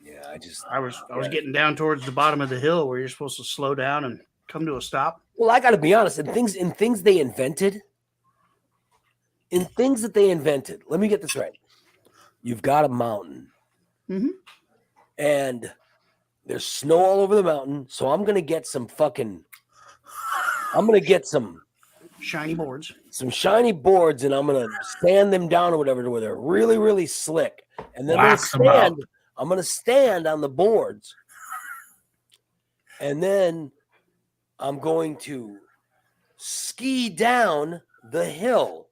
Yeah,
I was getting down towards the bottom of the hill where you're supposed to slow down and come to a stop.
Well, I got to be honest. In things they invented, let me get this right. You've got a mountain,
Mhm.
and there's snow all over the mountain. So I'm gonna get some
Shiny boards.
shiny boards, and I'm gonna sand them down or whatever to where they're really, really slick. And then
Wax 'em out.
I'm gonna stand on the boards, and then I'm going to ski down the hill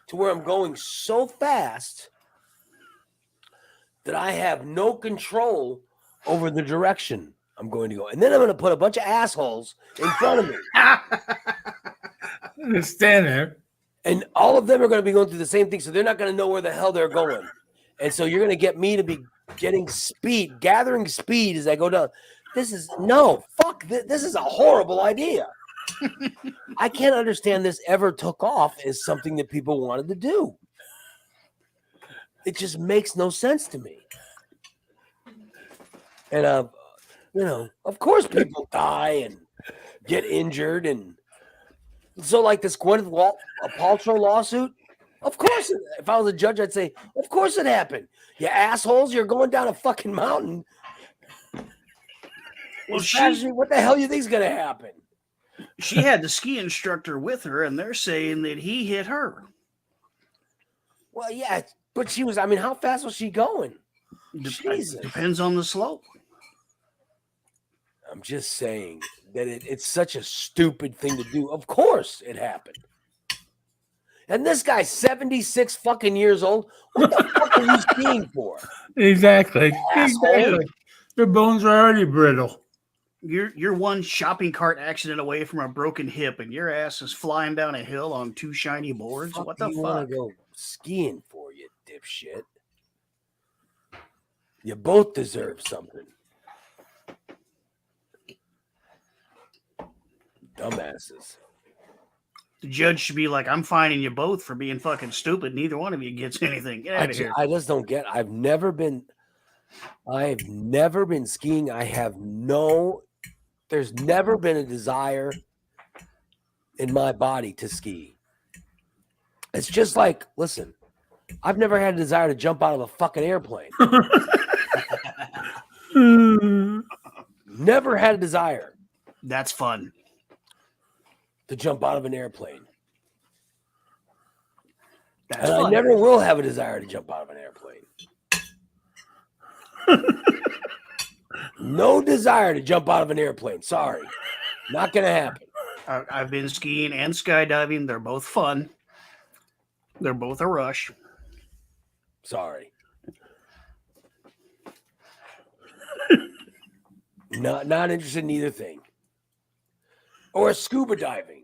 to where I'm going so fast that I have no control over the direction I'm going to go. And then I'm going to put a bunch of assholes in front of me.
Just stand there.
And all of them are going to be going through the same thing. So they're not going to know where the hell they're going. And so you're going to get me to be gathering speed as I go down. This is a horrible idea. I can't understand this ever took off as something that people wanted to do. It just makes no sense to me. And, of course people die and get injured. And so like this Gwyneth Paltrow lawsuit, of course, if I was a judge, I'd say, of course it happened. You assholes, you're going down a fucking mountain.
Well,
What the hell do you think is going to happen?
she had the ski instructor with her, and they're saying that he hit her.
Well, yeah, but how fast was she going? Jesus.
Depends on the slope.
I'm just saying that it's such a stupid thing to do. Of course it happened. And this guy's 76 fucking years old. What the fuck are you skiing for?
Exactly.
Asshole.
Exactly. Your bones are already brittle.
You're one shopping cart accident away from a broken hip, and your ass is flying down a hill on two shiny boards. What the
you
fuck?
want to go skiing for, you dipshit? You both deserve something. Dumbasses.
The judge should be like, I'm fining you both for being fucking stupid. Neither one of you gets anything. Get out of here.
I just don't get. I've never been skiing. There's never been a desire in my body to ski. It's just like, listen, I've never had a desire to jump out of a fucking airplane. Never had a desire
That's fun.
to jump out of an airplane.
That's
And
fun.
I never will have a desire to jump out of an airplane. No desire to jump out of an airplane. Sorry. Not going to happen.
I've been skiing and skydiving. They're both fun. They're both a rush.
Sorry. Not interested in either thing. Or scuba diving.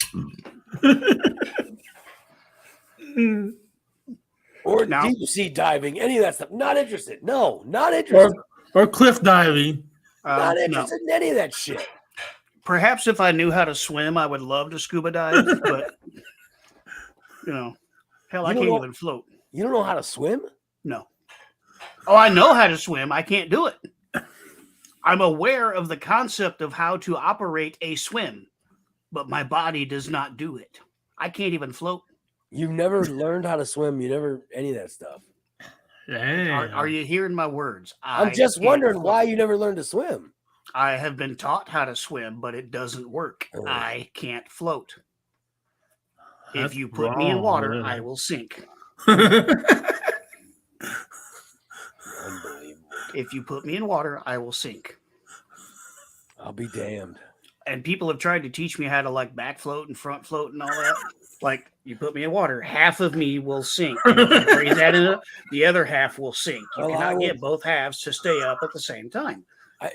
Or
Now-
deep sea diving. Any of that stuff. Not interested. No, not interested.
Or cliff diving.
Not
No.
interested in any of that shit.
Perhaps if I knew how to swim, I would love to scuba dive, but hell, I
You don't
can't
know-
even float.
You don't know how to swim?
No. Oh, I know how to swim. I can't do it. I'm aware of the concept of how to operate a swim, but my body does not do it. I can't even float.
You've never learned how to swim. You never any of that stuff.
Damn.
Are you hearing my words?
I'm just
can't
wondering
float.
why you never learned to swim.
I have been taught how to swim, but it doesn't work.
Oh.
I can't float. If
That's
you put me in
wrong,
water,
really.
I will sink.
Unbelievable.
If you put me in water, I will sink.
I'll be damned.
And people have tried to teach me how to like back float and front float and all that. Like, you put me in water, half of me will sink. And if you raise that in, the other half will sink. You
Well, I
cannot get
would-
both halves to stay up at the same time.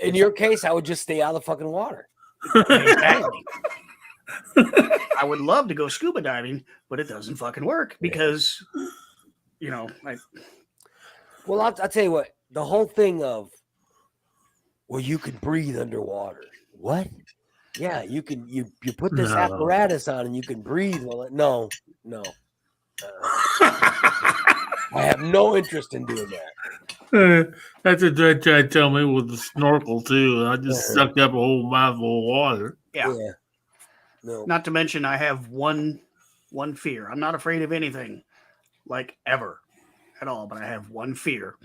In your case, I would just stay out of the fucking water.
Exactly. I would love to go scuba diving, but it doesn't fucking work because, like,
Well, I'll tell you what. The whole thing of, well, you could breathe underwater. What? Yeah, you can. You put this
No.
apparatus on and you can breathe. Well, no. I have no interest in doing that.
That's what they tried to tell me with the snorkel too. And I just sucked up a whole mouthful of water.
Yeah.
No.
Not to mention, I have one fear. I'm not afraid of anything, like ever, at all. But I have one fear,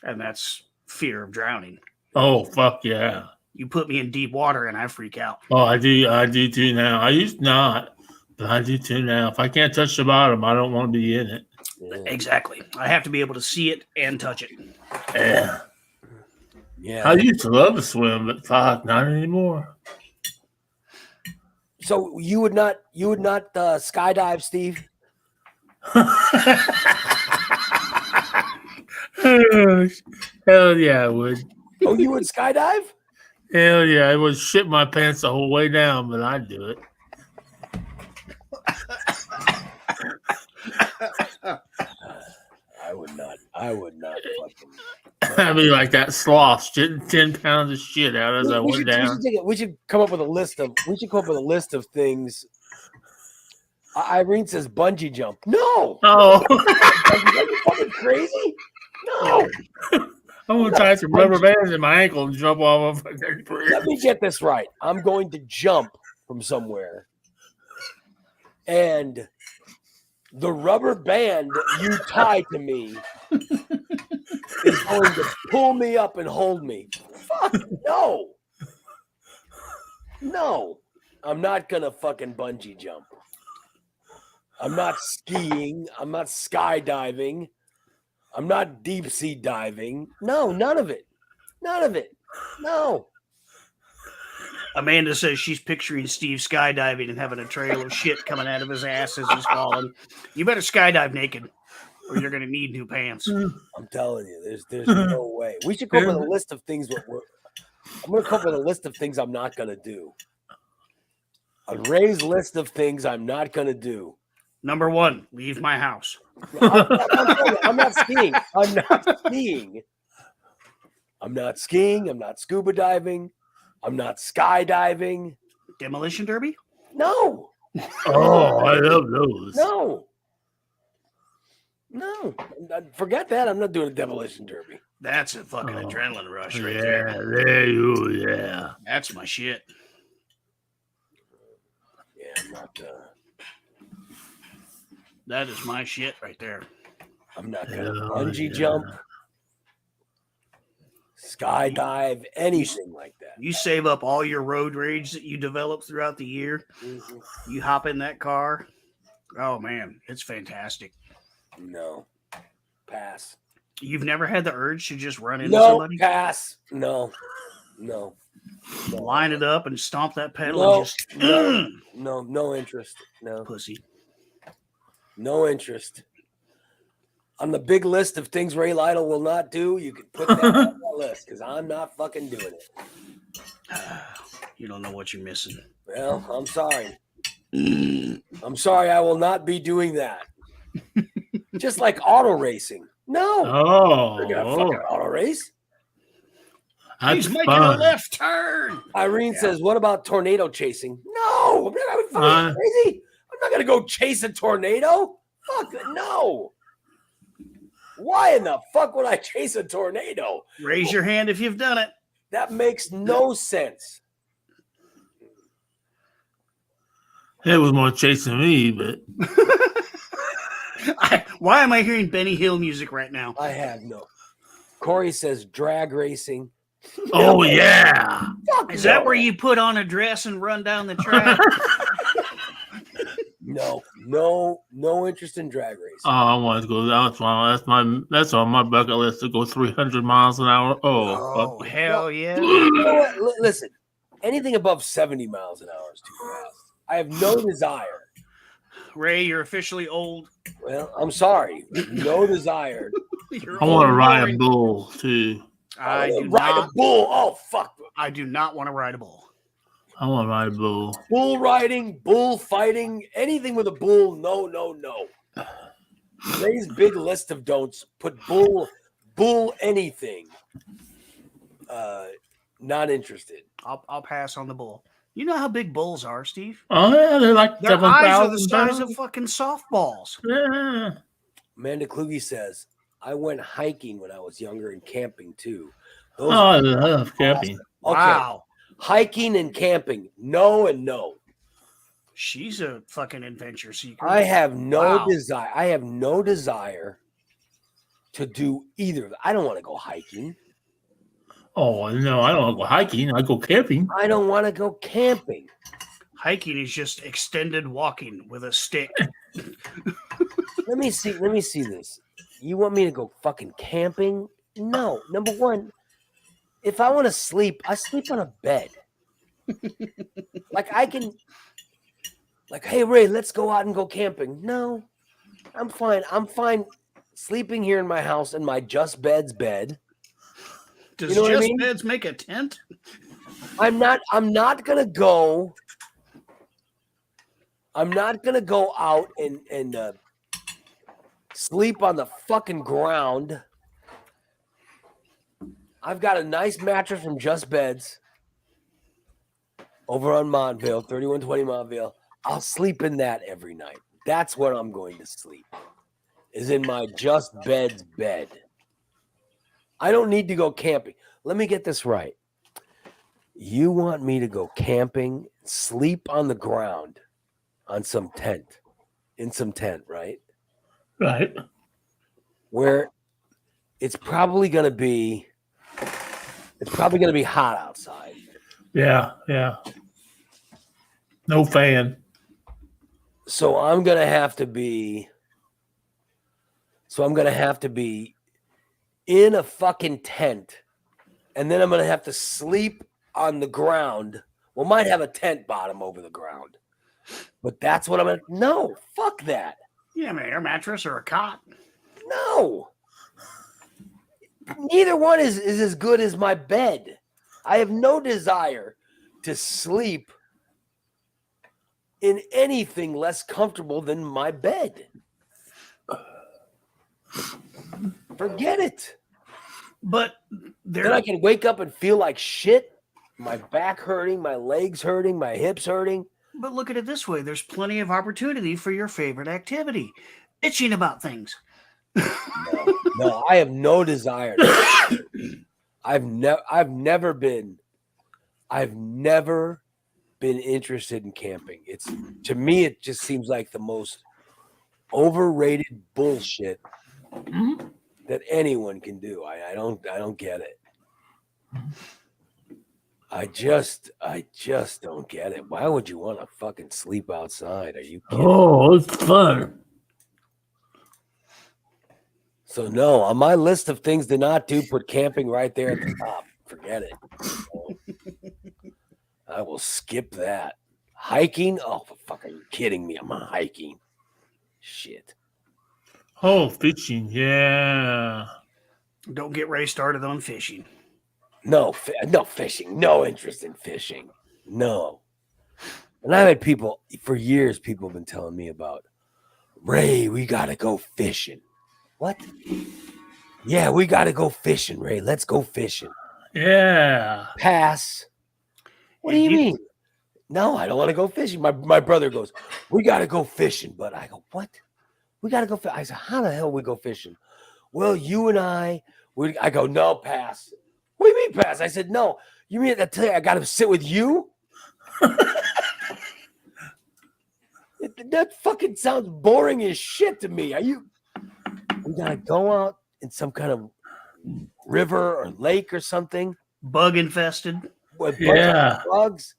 and that's fear of drowning.
Oh fuck yeah!
You put me in deep water, and I freak out.
Oh, I do too now. I used not, but I do too now. If I can't touch the bottom, I don't want to be in it.
Yeah.
Exactly. I have to be able to see it and touch it.
Yeah.
Yeah.
I used to love to swim, but fuck, not anymore.
So you would not skydive, Steve?
Hell yeah, I would.
Oh, you would skydive?
Hell yeah, I would shit my pants the whole way down, but I'd do it.
I would not fucking.
I'd be like that sloth, shitting 10 pounds of shit out as I went down.
We should come up with a list of. We should come up with a list of things. Irene says bungee jump. No.
Oh,
Are you fucking crazy? No.
I'm gonna tie some rubber bands in my ankle and jump off of a fucking bridge.
Let me get this right. I'm going to jump from somewhere, and the rubber band you tie to me is going to pull me up and hold me. Fuck no. No. I'm not gonna fucking bungee jump. I'm not skiing. I'm not skydiving. I'm not deep sea diving. No, none of it. None of it. No.
Amanda says she's picturing Steve skydiving and having a trail of shit coming out of his ass as he's falling. You better skydive naked, or you're gonna need new pants.
I'm telling you, there's no way. We should come up with a list of things. I'm gonna come up with a list of things I'm not gonna do. A raised list of things I'm not gonna do.
Number 1, leave my house.
I'm not skiing. I'm not skiing. I'm not skiing. I'm not scuba diving. I'm not skydiving.
Demolition derby?
No.
Oh, I love those.
No. Forget that. I'm not doing a demolition derby.
That's a fucking adrenaline rush right
Yeah,
there.
yeah.
That's my shit.
Yeah, I'm not.
That is my shit right there.
I'm not gonna
Hell
bungee
yeah.
jump, skydive, anything like that.
You save up all your road rage that you develop throughout the year.
Mhm.
You hop in that car. Oh man, it's fantastic.
No, pass.
You've never had the urge to just run into
No,
somebody,
pass. No.
line it up, and stomp that pedal
No,
and just
no interest. No,
pussy.
no interest. On the big list of things Ray Lytle will not do, you can put that on that list because I'm not fucking doing it.
You don't know what you're missing.
Well, I'm sorry. I'm sorry. I will not be doing that. Just like auto racing. No, we're gonna fucking auto race.
That's
He's making
fun.
a left turn.
Irene says, "What about tornado chasing?" No, I'm fucking crazy. I'm not gonna go chase a tornado. Fuck no. Why in the fuck would I chase a tornado?
Raise your hand if you've done it.
That makes no sense.
It was more chasing me, but
Why am I hearing Benny Hill music right now?
I have no. Corey says drag racing.
oh yeah.
Fuck
Is that
no.
where you put on a dress and run down the track?
No interest in drag racing.
Oh, I want to go. That's on my bucket list to go 300 miles an hour.
Oh,
fuck.
hell yeah.
You know what? Listen, anything above 70 miles an hour is too fast. I have no desire.
Ray, you're officially old.
Well, I'm sorry. No desire.
You're
I want to
old,
ride
Rory.
a bull too.
I do
ride
not.
a bull. Oh, fuck.
I do not want to ride a bull.
I want to ride a bull.
Bull riding, bull fighting, anything with a bull. No. Ray's big list of don'ts. Put bull anything. Not interested.
I'll pass on the bull. You know how big bulls are, Steve?
Oh yeah, they're like
Their eyes are the
7,000
size of
pounds.
fucking softballs.
Yeah.
Amanda Kluge says, I went hiking when I was younger and camping too. Those
Oh, I love camping.
Okay.
Wow.
Hiking and camping. No and no.
She's a fucking adventure seeker.
I have no
Wow.
desire. I have no desire to do either. I don't want to go hiking.
Oh, no, I don't go hiking. I go camping.
I don't want to go camping.
Hiking is just extended walking with a stick.
Let me see this. You want me to go fucking camping? No. Number one, if I want to sleep, I sleep on a bed. Like I can, like, hey Ray, let's go out and go camping. No, I'm fine. I'm fine sleeping here in my house in my Just Beds bed.
Does
You know what I
Just
mean?
Beds make a tent?
I'm not gonna go. I'm not gonna go out and sleep on the fucking ground. I've got a nice mattress from Just Beds over on Montvale, 3120 Montvale. I'll sleep in that every night. That's where I'm going to sleep. Is in my Just Beds bed. I don't need to go camping. Let me get this right. You want me to go camping, sleep on the ground on some tent, in some tent, right?
Right.
Where it's probably going to be hot outside.
Yeah, yeah. No fan.
So I'm going to have to be in a fucking tent, and then I'm going to have to sleep on the ground. Well, might have a tent bottom over the ground. But that's what I'm going to. No, fuck that.
Yeah, an air mattress or a cot.
No. Neither one is as good as my bed. I have no desire to sleep in anything less comfortable than my bed. Forget it.
But
Then I can wake up and feel like shit. My back hurting, my legs hurting, my hips hurting.
But look at it this way: there's plenty of opportunity for your favorite activity, bitching about things.
No, I have no desire. I've never been interested in camping. It's, to me, it just seems like the most overrated bullshit that anyone can do. I don't get it. I just don't get it. Why would you want to fucking sleep outside? Are you kidding?
Oh, it's fun.
So no, on my list of things to not do, put camping right there at the top. Forget it. I will skip that. Hiking? Oh, for fuck, are you kidding me? I'm not hiking. Shit.
Oh, fishing. Yeah.
Don't get Ray started on fishing.
No fishing. No interest in fishing. No. And I've had people for years. People have been telling me about, Ray, we gotta go fishing. What? Yeah, we gotta go fishing, Ray. Let's go fishing.
Yeah.
Pass. What do you mean? No, I don't want to go fishing. My brother goes, we got to go fishing. But I go, what? We got to go. I said, how the hell we go fishing? Well, you and I go, no, pass. What do you mean pass? I said, no. You mean I got to sit with you? That fucking sounds boring as shit to me. We got to go out in some kind of river or lake or something.
Bug infested.
With
Yeah.
bugs,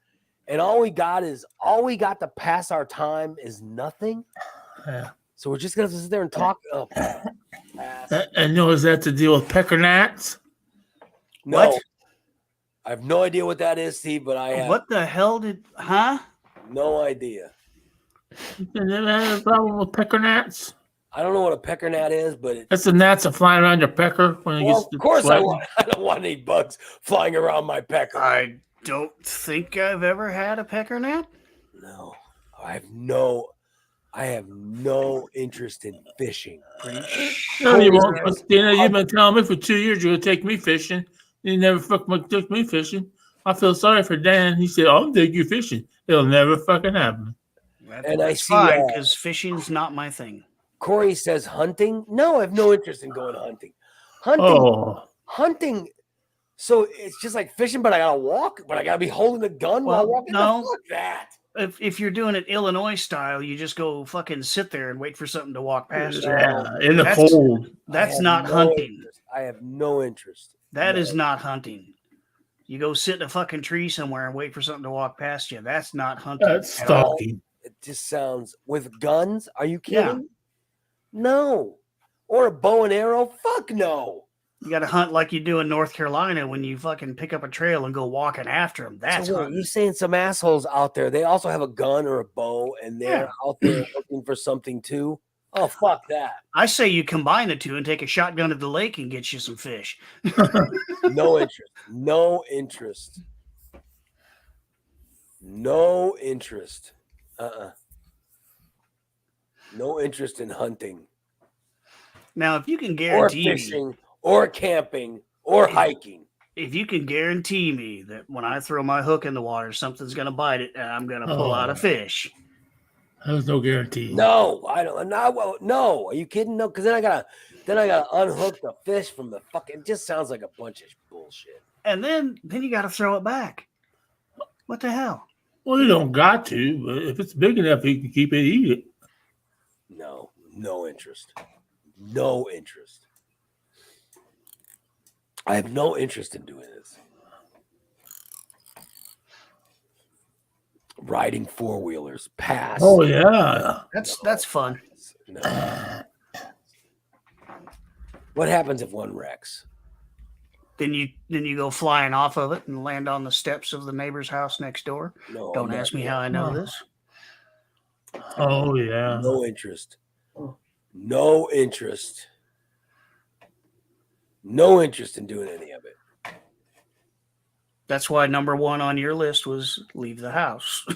and all we got to pass our time is nothing.
Yeah.
So we're just gonna have to sit there and talk. Oh, pass.
And is that to deal with pecker gnats?
No,
What?
I have no idea what that is, Steve. But I have
What the hell huh?
no idea.
You never had a problem with pecker gnats?
I don't know what a pecker gnat is, but
That's the gnats that fly around your pecker when it
well,
gets
of course
sweating.
I don't want any bugs flying around my pecker.
I don't think I've ever had a pecker gnat.
No, I have no interest in fishing.
No, you won't. Christina, you've been telling me for 2 years you're going to take me fishing. You never fucking took me fishing. I feel sorry for Dan. He said, I'll take you fishing. It'll never fucking happen.
And I
That's
see,
fine because fishing's not my thing.
Corey says hunting. No, I have no interest in going hunting. Hunting. So it's just like fishing, but I gotta walk, but I gotta be holding a gun while
Well,
walking.
no.
Fuck that.
If you're doing it Illinois style, you just go fucking sit there and wait for something to walk past you.
Yeah, in the
That's-
cold.
That's
I have
not
no
hunting.
interest. I have no interest.
That
No.
is not hunting. You go sit in a fucking tree somewhere and wait for something to walk past you. That's not hunting.
That's
at all.
stalking.
It just sounds with guns. Are you
Yeah.
kidding? No. Or a bow and arrow? Fuck no.
You got to hunt like you do in North Carolina when you fucking pick up a trail and go walking after them. That's
So wait,
hunting.
you're saying some assholes out there, they also have a gun or a bow and they're
Yeah.
out there looking for something too? Oh, fuck that.
I say you combine the two and take a shotgun to the lake and get you some fish.
No interest. No interest. No interest. No interest in hunting
Now, if you can
or
guarantee me,
fishing or camping or hiking.
if you can guarantee me that when I throw my hook in the water, something's going to bite it and I'm going to pull out a
Oh.
fish.
There's no guarantee.
No, I don't. No, are you kidding? No, because then I gotta unhook the fish from the fucking. It just sounds like a bunch of bullshit.
And then you got to throw it back. What the hell?
Well, you don't got to, but if it's big enough, you can keep it, eat it.
No, no interest. No interest. I have no interest in doing this. Riding four wheelers, pass.
Oh yeah.
That's fun.
No. What happens if one wrecks?
Then you go flying off of it and land on the steps of the neighbor's house next door.
No.
Don't
no,
ask me how I know
No.
this.
Oh yeah.
No interest. No interest. No interest in doing any of it.
That's why number one on your list was leave the house.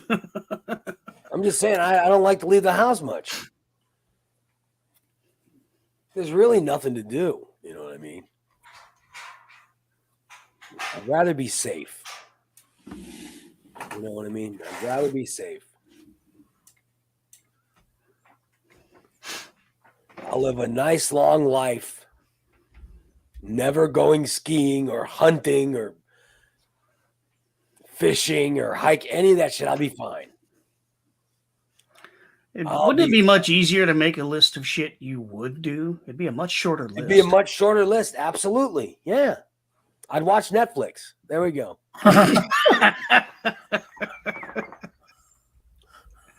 I'm just saying, I don't like to leave the house much. There's really nothing to do. You know what I mean? I'd rather be safe. You know what I mean? I'd rather be safe. I'll live a nice long life, never going skiing or hunting or fishing or hike, any of that shit. I'll be fine.
Wouldn't it be much easier to make a list of shit you would do? It'd be a much shorter list.
It'd be a much shorter list. Absolutely. Yeah. I'd watch Netflix. There we go.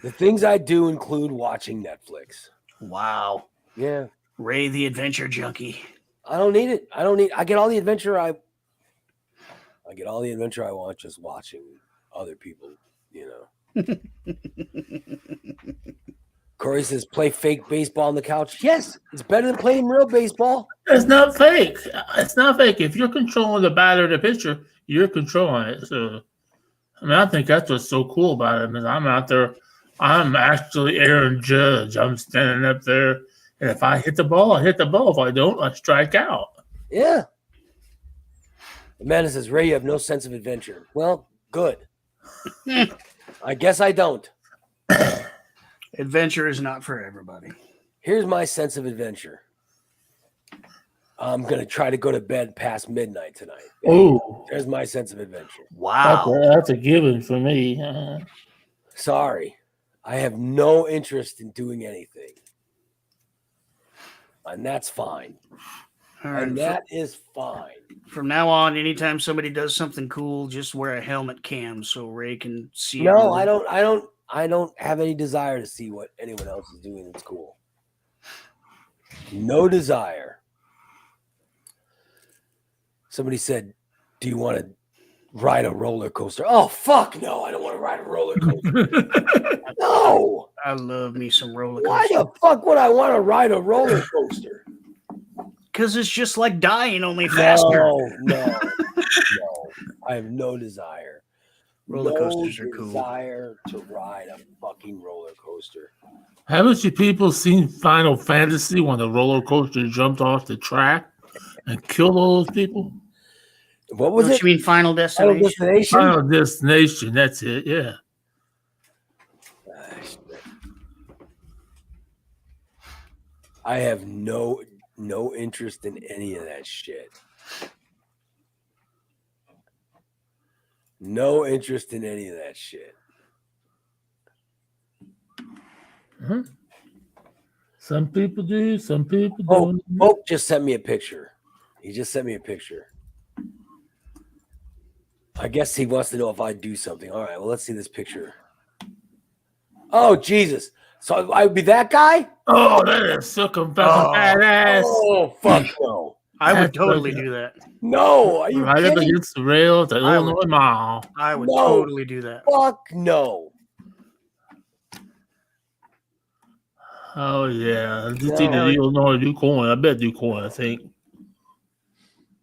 The things I do include watching Netflix.
Wow.
Yeah.
Ray the adventure junkie.
I don't need it. I get all the adventure I want just watching other people, you know. Corey says play fake baseball on the couch. Yes, it's better than playing real baseball.
It's not fake. It's not fake. If you're controlling the batter or the pitcher, you're controlling it. So, I mean, I think that's what's so cool about it. Because I'm out there, I'm actually Aaron Judge. I'm standing up there, and if I hit the ball, I hit the ball. If I don't, I strike out.
Yeah. Amanda says, Ray, you have no sense of adventure. Well, good. I guess I don't.
Adventure is not for everybody.
Here's my sense of adventure. I'm going to try to go to bed past midnight tonight.
Oh,
There's my sense of adventure.
Wow.
that's a given for me.
Sorry. I have no interest in doing anything. And that's fine.
All right.
And that is fine.
From now on, anytime somebody does something cool, just wear a helmet cam so Ray can see it.
No, I don't have any desire to see what anyone else is doing that's cool. No desire. Somebody said, do you want to ride a roller coaster? Oh, fuck no. I don't want to ride a roller coaster. No.
I love me some roller
Why
coaster.
the fuck would I want to ride a roller coaster?
Because it's just like dying, only faster.
No. I have no desire.
Roller coasters are
No
cool.
desire to ride a fucking roller coaster.
Haven't you people seen Final Fantasy when the roller coaster jumped off the track and killed all those people?
What was
Don't
it?
you mean Final
Final
Destination?
Destination?
Final Destination. That's it. Yeah.
I have no interest in any of that shit. No interest in any of that shit.
Some people do, some people
Oh,
don't.
Pope just sent me a picture. He just sent me a picture. I guess he wants to know if I do something. All right, well, let's see this picture. Oh, Jesus. So I would be that guy?
Oh, that is so fucking badass.
Oh, fuck no.
I would
That's
totally
okay.
do that.
No, are you
Right up
kidding?
against the rail at the
I would-
Illinois Mall.
I would
No.
totally do that.
Fuck no.
Oh, yeah. It's
No.
either Illinois or DuQuoin. I bet DuQuoin, I think.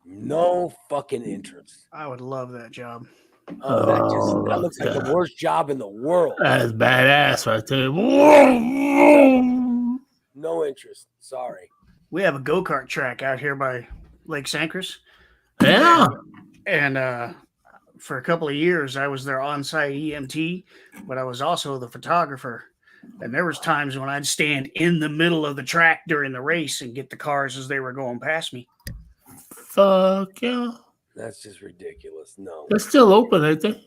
No fucking interest.
I would love that job.
Oh, that looks like the
God.
worst job in the world.
That is badass right there.
No interest. Sorry.
We have a go-kart track out here by Lake Sancres.
Yeah.
And for a couple of years, I was their on-site EMT, but I was also the photographer. And there was times when I'd stand in the middle of the track during the race and get the cars as they were going past me.
Fuck yeah.
That's just ridiculous. No.
They're still open, ain't they?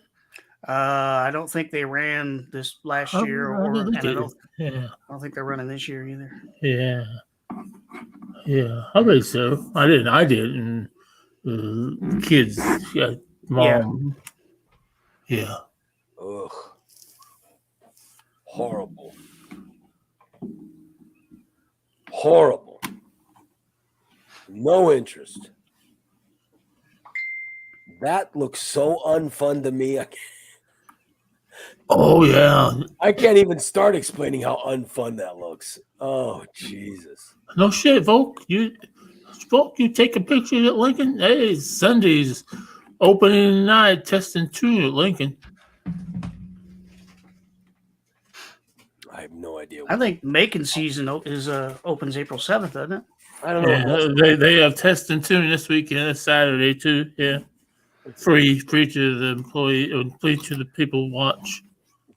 I don't think they ran this last year,
I
and I
yeah.
don't think they're running this year either.
Yeah. Yeah. I think so. I didn't. And kids, yeah, mom. Yeah.
Ugh. Horrible. Horrible. No interest. That looks so unfun to me.
Oh yeah.
I can't even start explaining how unfun that looks. Oh, Jesus.
No shit, Volk. You take a picture at Lincoln. Hey, Sunday's opening night, testing 2 at Lincoln.
I have no idea.
I think Macon season is opens April 7th, doesn't it?
I don't know.
Yeah, they have testing tune this weekend. It's Saturday too. Yeah, free to the employee, free to the people who watch.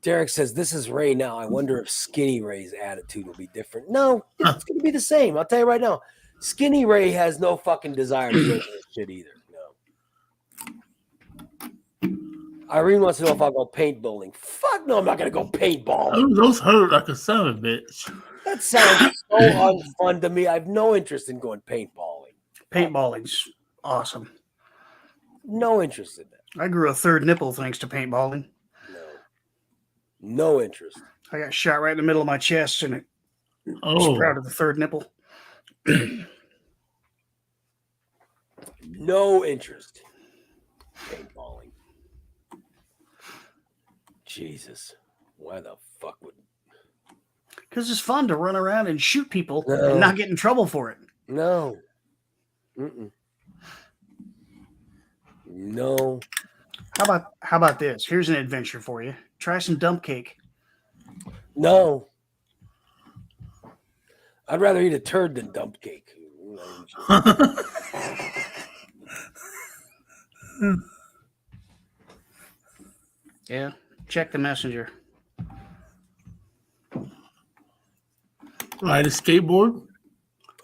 Derek says, this is Ray now. I wonder if Skinny Ray's attitude will be different. No, it's going to be the same. I'll tell you right now. Skinny Ray has no fucking desire to do this shit either. No. Irene wants to know if I'll go paintballing. Fuck no, I'm not going to go paintballing.
Those hurt like a son of a bitch.
That sounds so unfun to me. I have no interest in going paintballing.
Paintballing's awesome.
No interest in that.
I grew a third nipple thanks to paintballing.
No interest.
I got shot right in the middle of my chest and it
Oh,
sprouted the third nipple.
No interest. Paintballing. Jesus. Why the fuck would...
Because it's fun to run around and shoot people
No.
and not get in trouble for it.
No. Mm-mm. No.
How about this? Here's an adventure for you. Try some dump cake.
No. I'd rather eat a turd than dump cake.
Yeah. Check the messenger.
ride a skateboard.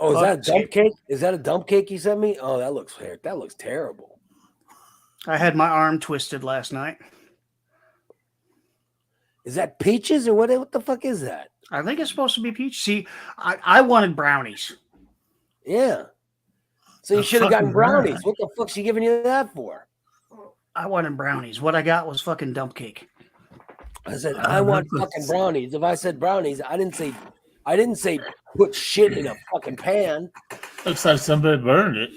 Oh, is that a dump cake? Is that a dump cake you sent me? Oh, that looks terrible.
I had my arm twisted last night.
Is that peaches or what the fuck is that?
I think it's supposed to be peach. See, I wanted brownies.
Yeah. So you
A
should have gotten
fucking
brownies.
brownie.
What the fuck's she giving you that for?
I wanted brownies. What I got was fucking dump cake.
I said I want fucking brownies. If I said brownies, I didn't say put shit in a fucking pan.
Looks like somebody burned it.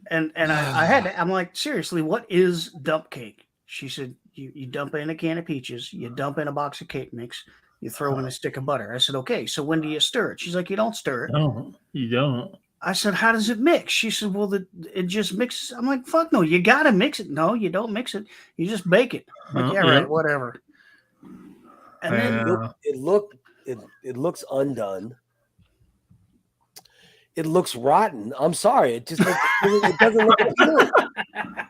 And I had to, I'm like, seriously, what is dump cake? She said, you dump in a can of peaches, you dump in a box of cake mix, you throw in a stick of butter. I said, okay, so when do you stir it? She's like, you don't stir it.
No, you don't.
I said, how does it mix? She said, well, it just mixes. I'm like, fuck no, you got to mix it. No, you don't mix it. You just bake it. I'm like, yeah, right, whatever. And then
It looks undone. It looks rotten. I'm sorry. It doesn't look appealing.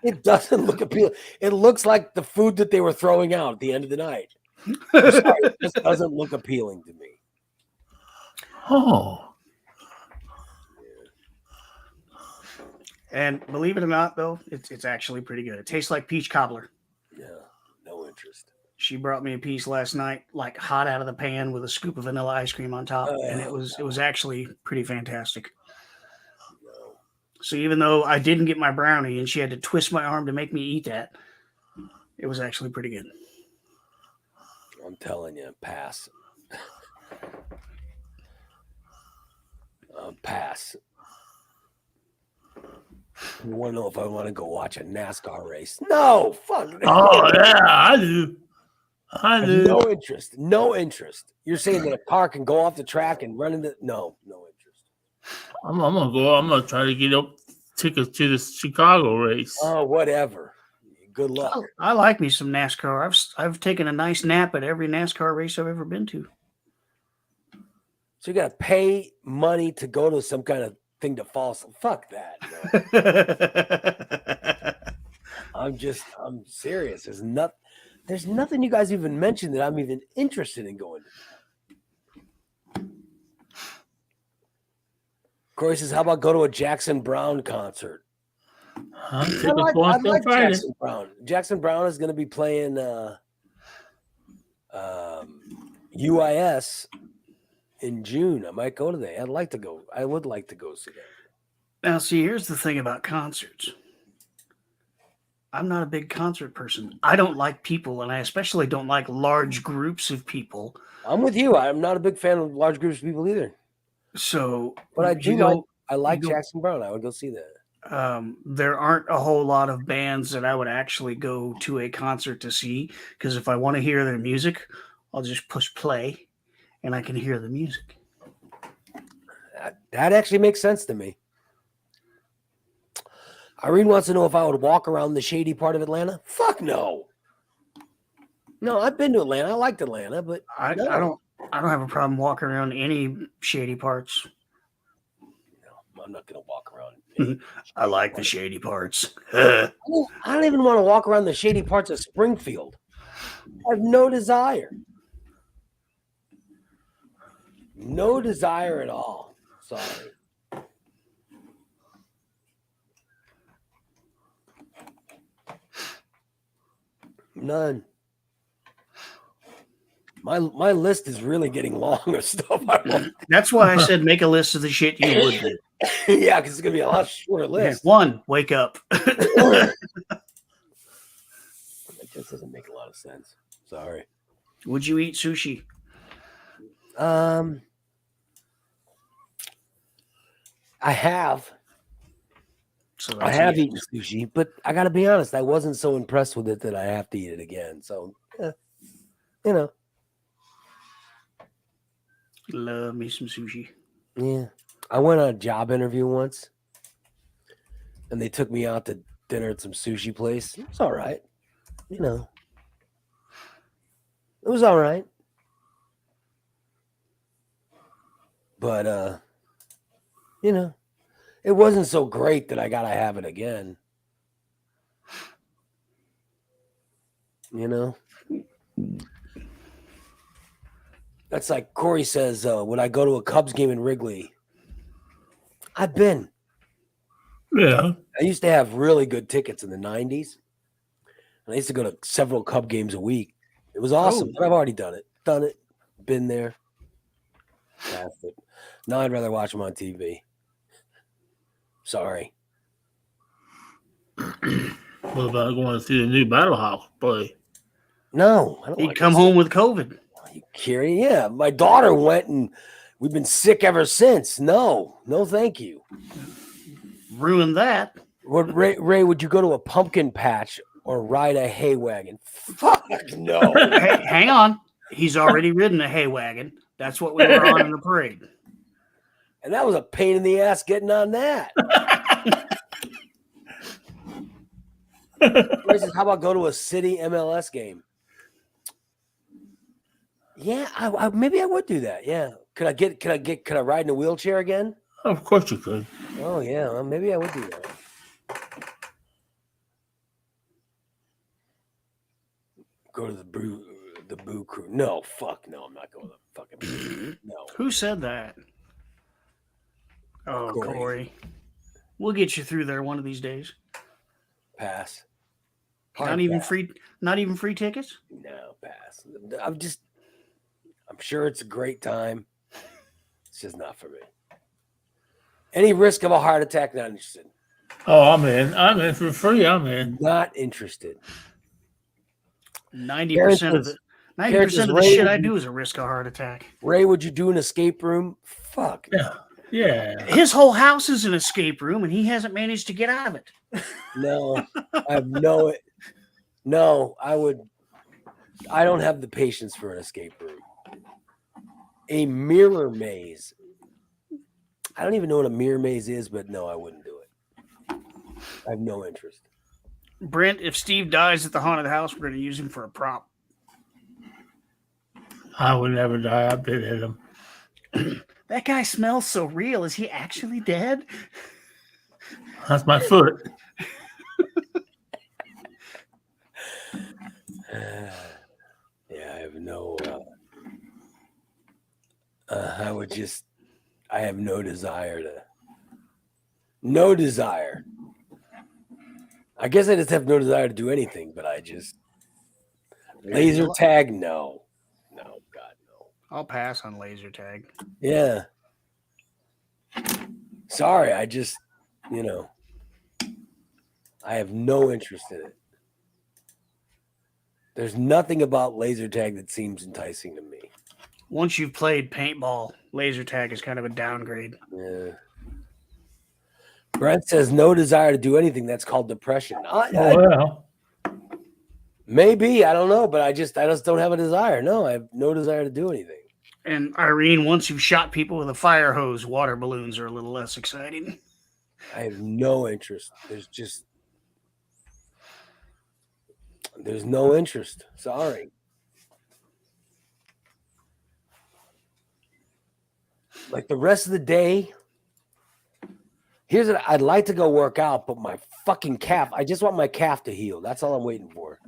It doesn't look appealing. It looks like the food that they were throwing out at the end of the night. I'm sorry, it just doesn't look appealing to me.
Oh,
And believe it or not, though, it's actually pretty good. It tastes like peach cobbler.
Yeah, no interest.
She brought me a piece last night, like hot out of the pan with a scoop of vanilla ice cream on top, and it was actually pretty fantastic.
No.
So even though I didn't get my brownie and she had to twist my arm to make me eat that, it was actually pretty good.
I'm telling you, pass. Pass. You want to know if I want to go watch a NASCAR race? No, fuck.
oh yeah, I do. I do.
No interest. No interest. You're saying that a car can go off the track and run into? No interest.
I'm gonna go. I'm gonna try to get up tickets to the Chicago race.
Oh, whatever. Good luck.
I like me some NASCAR. I've taken a nice nap at every NASCAR race I've ever been to.
So you got to pay money to go to some kind of thing to fall. Fuck that. No. I'm serious. There's nothing you guys even mentioned that I'm even interested in going to. Corey says, how about go to a Jackson Brown concert?
Huh?
I like Jackson Brown. Jackson Brown is going to be playing UIS in June. I might go to that. I'd like to go. I would like to go see that.
Now, see, here's the thing about concerts. I'm not a big concert person. I don't like people, and I especially don't like large groups of people.
I'm with you. I'm not a big fan of large groups of people either.
So,
But I
you
do
know,
like Jackson Brown. I would go see that.
there aren't a whole lot of bands that I would actually go to a concert to see, because if I want to hear their music, I'll just push play and I can hear the music.
That actually makes sense to me. Irene wants to know if I would walk around the shady part of Atlanta. Fuck no. No, I've been to Atlanta. I liked Atlanta, but
I don't have a problem walking around any shady parts.
no, I'm not going to walk around.
I like the shady parts.
I don't even want to walk around the shady parts of Springfield. I have no desire. No desire at all. Sorry. None. My list is really getting long of stuff I want.
That's why I said make a list of the shit you would do.
Yeah, because it's gonna be a lot shorter list.
One, wake up.
That just doesn't make a lot of sense. Sorry.
Would you eat sushi?
I have.
So
I
that's
have
it.
eaten sushi, but I got to be honest, I wasn't so impressed with it that I have to eat it again. So, you know,
Love me some sushi.
yeah. I went on a job interview once, and they took me out to dinner at some sushi place. It was all right. You know, it was all right. But, you know, it wasn't so great that I got to have it again. You know? That's like Corey says, would I go to a Cubs game in Wrigley? I've been.
Yeah.
I used to have really good tickets in the 90s. And I used to go to several Cub games a week. It was awesome. But I've already done it. Been there. Passed it. Now I'd rather watch them on TV. Sorry.
What about going to see the new Battle Hawk play?
No. I don't
He'd
wanna
come
go see-
home with COVID.
Are you kidding? Yeah. My daughter went and we've been sick ever since. No, thank you.
Ruined that.
Ray, would you go to a pumpkin patch or ride a hay wagon? Fuck no.
Hey, hang on. He's already ridden a hay wagon. That's what we were on in the parade.
And that was a pain in the ass getting on that. Ray says, how about go to a city MLS game? Yeah, I maybe I would do that. Yeah. Could I ride in a wheelchair again?
Of course you could.
Oh yeah, well, maybe I would do that. Go to the Boo Crew. No, fuck no, I'm not going to the fucking Boo. No.
Who said that? Oh,
Corey.
Corey. We'll get you through there one of these days.
Pass.
Not
Hard
even
pass.
free tickets?
No, pass. I'm sure it's a great time. It's just not for me. Any risk of a heart attack, not interested.
Oh, I'm in. I'm in for free. I'm in.
Not interested.
90% of the 90% of the shit I do is a risk of heart attack.
Ray, would you do an escape room? Fuck.
Yeah. Yeah.
His whole house is an escape room, and he hasn't managed to get out of it.
No, I have no, I don't have the patience for an escape room. A mirror maze. I don't even know what a mirror maze is, but no, I wouldn't do it. I have no interest.
Brent, if Steve dies at the haunted house, we're going to use him for a prop.
I would never die. I've been in him.
That guy smells so real. Is he actually dead?
That's my foot.
Yeah, I have no. I have no desire to. No desire. I guess I just have no desire to do anything, but I just. Laser tag, no. No, God, no.
I'll pass on laser tag.
Yeah. Sorry, I just, I have no interest in it. There's nothing about laser tag that seems enticing to me.
Once you've played paintball, laser tag is kind of a downgrade.
Yeah. Brent says no desire to do anything. That's called depression.
Well,
Maybe, I don't know, but I just don't have a desire. No, I have no desire to do anything.
And Irene, once you've shot people with a fire hose, water balloons are a little less exciting.
I have no interest. There's no interest. Sorry. Like the rest of the day, here's what I'd like to go work out, but my fucking calf, I just want my calf to heal. That's all I'm waiting for.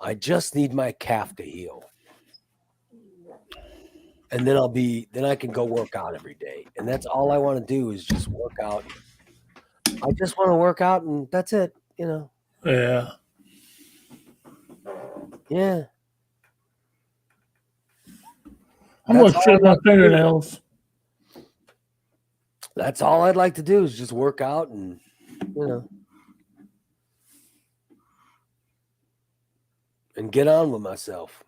I just need my calf to heal. And then I can go work out every day. And that's all I want to do is just work out. I just want to work out and that's it,
yeah.
Yeah.
I'm going to trim my fingernails.
That's all I'd like to do is just work out and, and get on with myself.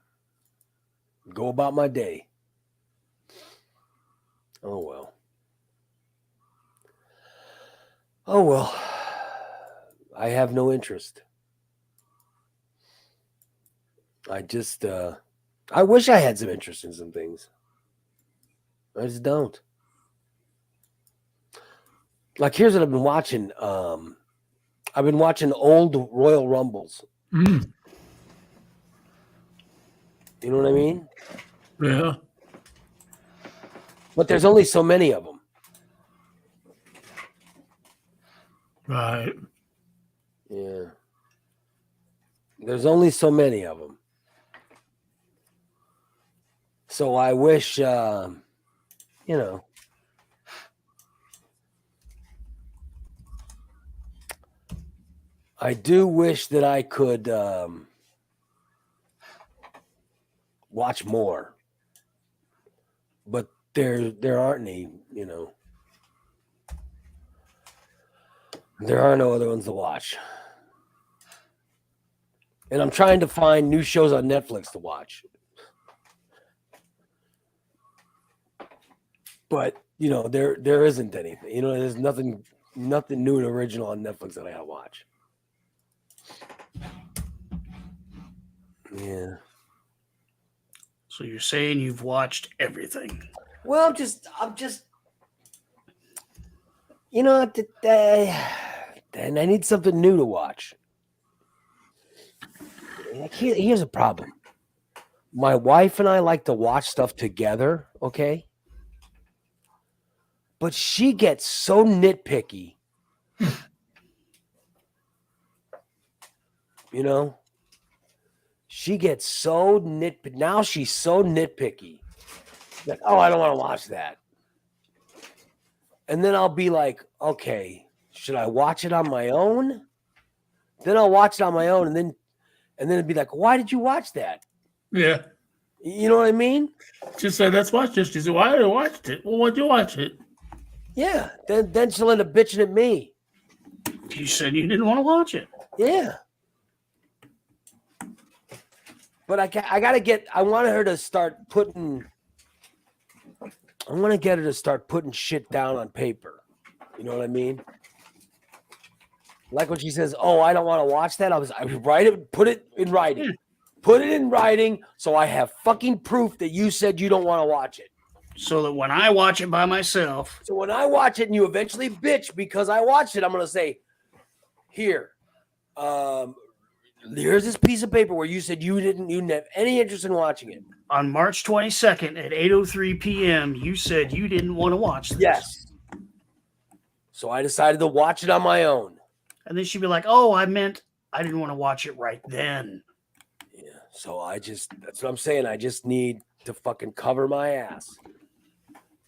Go about my day. Oh, well. Oh, well. I have no interest. I just, I wish I had some interest in some things. I just don't. Like, here's what I've been watching. I've been watching old Royal Rumbles.
Mm.
You know what I mean?
Yeah.
But there's only so many of them.
Right.
Yeah. There's only so many of them. So I wish, I do wish that I could watch more. But there aren't any, there are no other ones to watch. And I'm trying to find new shows on Netflix to watch. But, there isn't anything. There's nothing new and original on Netflix that I gotta watch. Yeah.
So you're saying you've watched everything?
Well, I'm just, and I need something new to watch. Here's a problem. My wife and I like to watch stuff together, okay? But she gets so nitpicky. She gets so nitpicky. Now she's so nitpicky. Like, oh, I don't want to watch that. and then I'll be like, okay, should I watch it on my own? Then I'll watch it on my own, and then it'd be like, why did you watch that?
Yeah.
You know what I mean?
She said, let's watch this. She said, why did I watch it? Well, why'd you watch it?
Yeah. Then she'll end up bitching at me.
You said you didn't want to watch it.
Yeah. But I want her to start putting. I want to get her to start putting shit down on paper. You know what I mean? Like when she says, "Oh, I don't want to watch that," I write it, put it in writing, put it in writing, so I have fucking proof that you said you don't want to watch it.
So that when I watch it by myself,
So when I watch it and you eventually bitch because I watched it, I'm gonna say, "Here, here's this piece of paper where you said you didn't have any interest in watching it."
on March 22nd at 8:03 p.m., you said you didn't want to watch this.
Yes. So I decided to watch it on my own.
And then she'd be like, oh, I meant I didn't want to watch it right then.
Yeah. So that's what I'm saying. I just need to fucking cover my ass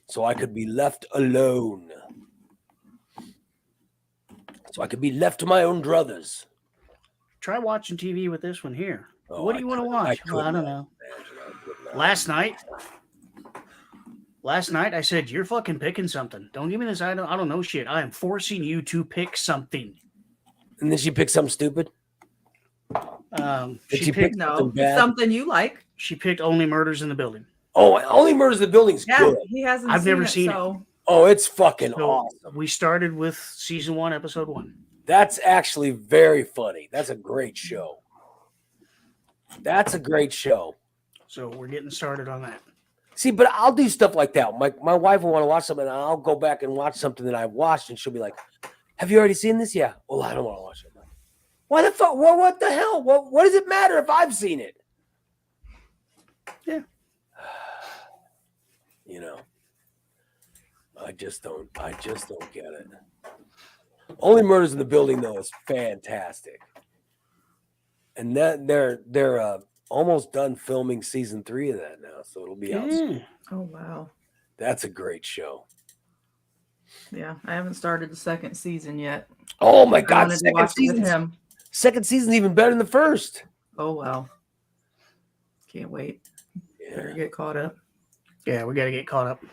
so I could be left alone. So I could be left to my own druthers.
Try watching TV with this one here.
Oh,
What do you want to watch? Well, I don't know. Last night I said, you're fucking picking something. Don't give me this. I don't know shit. I am forcing you to pick something.
And then she picked something stupid.
She
she
picked
pick
No,
something bad?
something you like.
She picked Only Murders in the Building.
Oh, Only Murders in the Building's
Yeah,
good.
he hasn't.
I've never seen it.
so
Oh, it's fucking
So
awesome.
we started with season 1, episode 1.
That's actually very funny. That's a great show. That's a great show.
So we're getting started on that.
See, but I'll do stuff like that. My wife will want to watch something, and I'll go back and watch something that I've watched, and she'll be like, "Have you already seen this?" Yeah. Well, I don't want to watch it. Why the fuck? What the hell? What does it matter if I've seen it?
Yeah.
You know, I just don't get it. Only Murders in the Building though is fantastic, and that they're almost done filming season 3 of that now, so it'll be out soon.
Yeah.
Oh wow.
That's a great show.
Yeah, I haven't started the second season yet.
Oh my
I
god,
wanted to watch it with him.
second season's even better than the first.
Oh wow. Can't wait. Better
Yeah,
get caught up.
Yeah, we got to get caught up.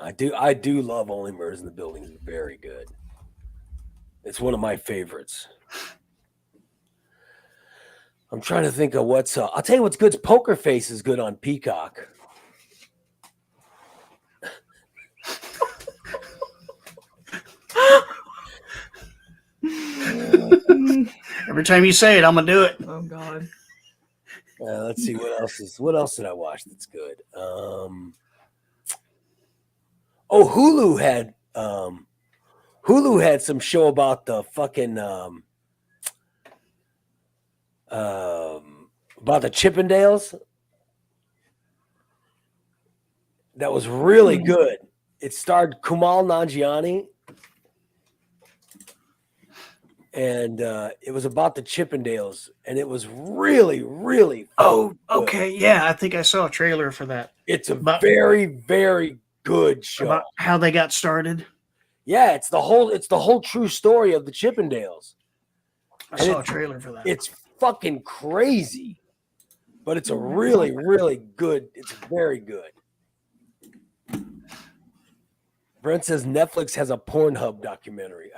I do love Only Murders in the Building. It's very good. It's one of my favorites. I'm trying to think of what's I'll tell you what's good. Poker Face is good on Peacock.
Every time you say it, I'm going to do it.
Oh god.
Let's see what else did I watch that's good. Hulu had some show about the fucking about the Chippendales. That was really good. It starred Kumail Nanjiani, and it was about the Chippendales, and it was really, really.
Oh,
good.
okay. Yeah, I think I saw a trailer for that.
It's a
About-
very, very good show.
About how they got started.
Yeah, it's the whole true story of the Chippendales.
I
And
saw a trailer for that.
It's fucking crazy, but it's a really, really good. It's very good. Brent says Netflix has a Pornhub documentary.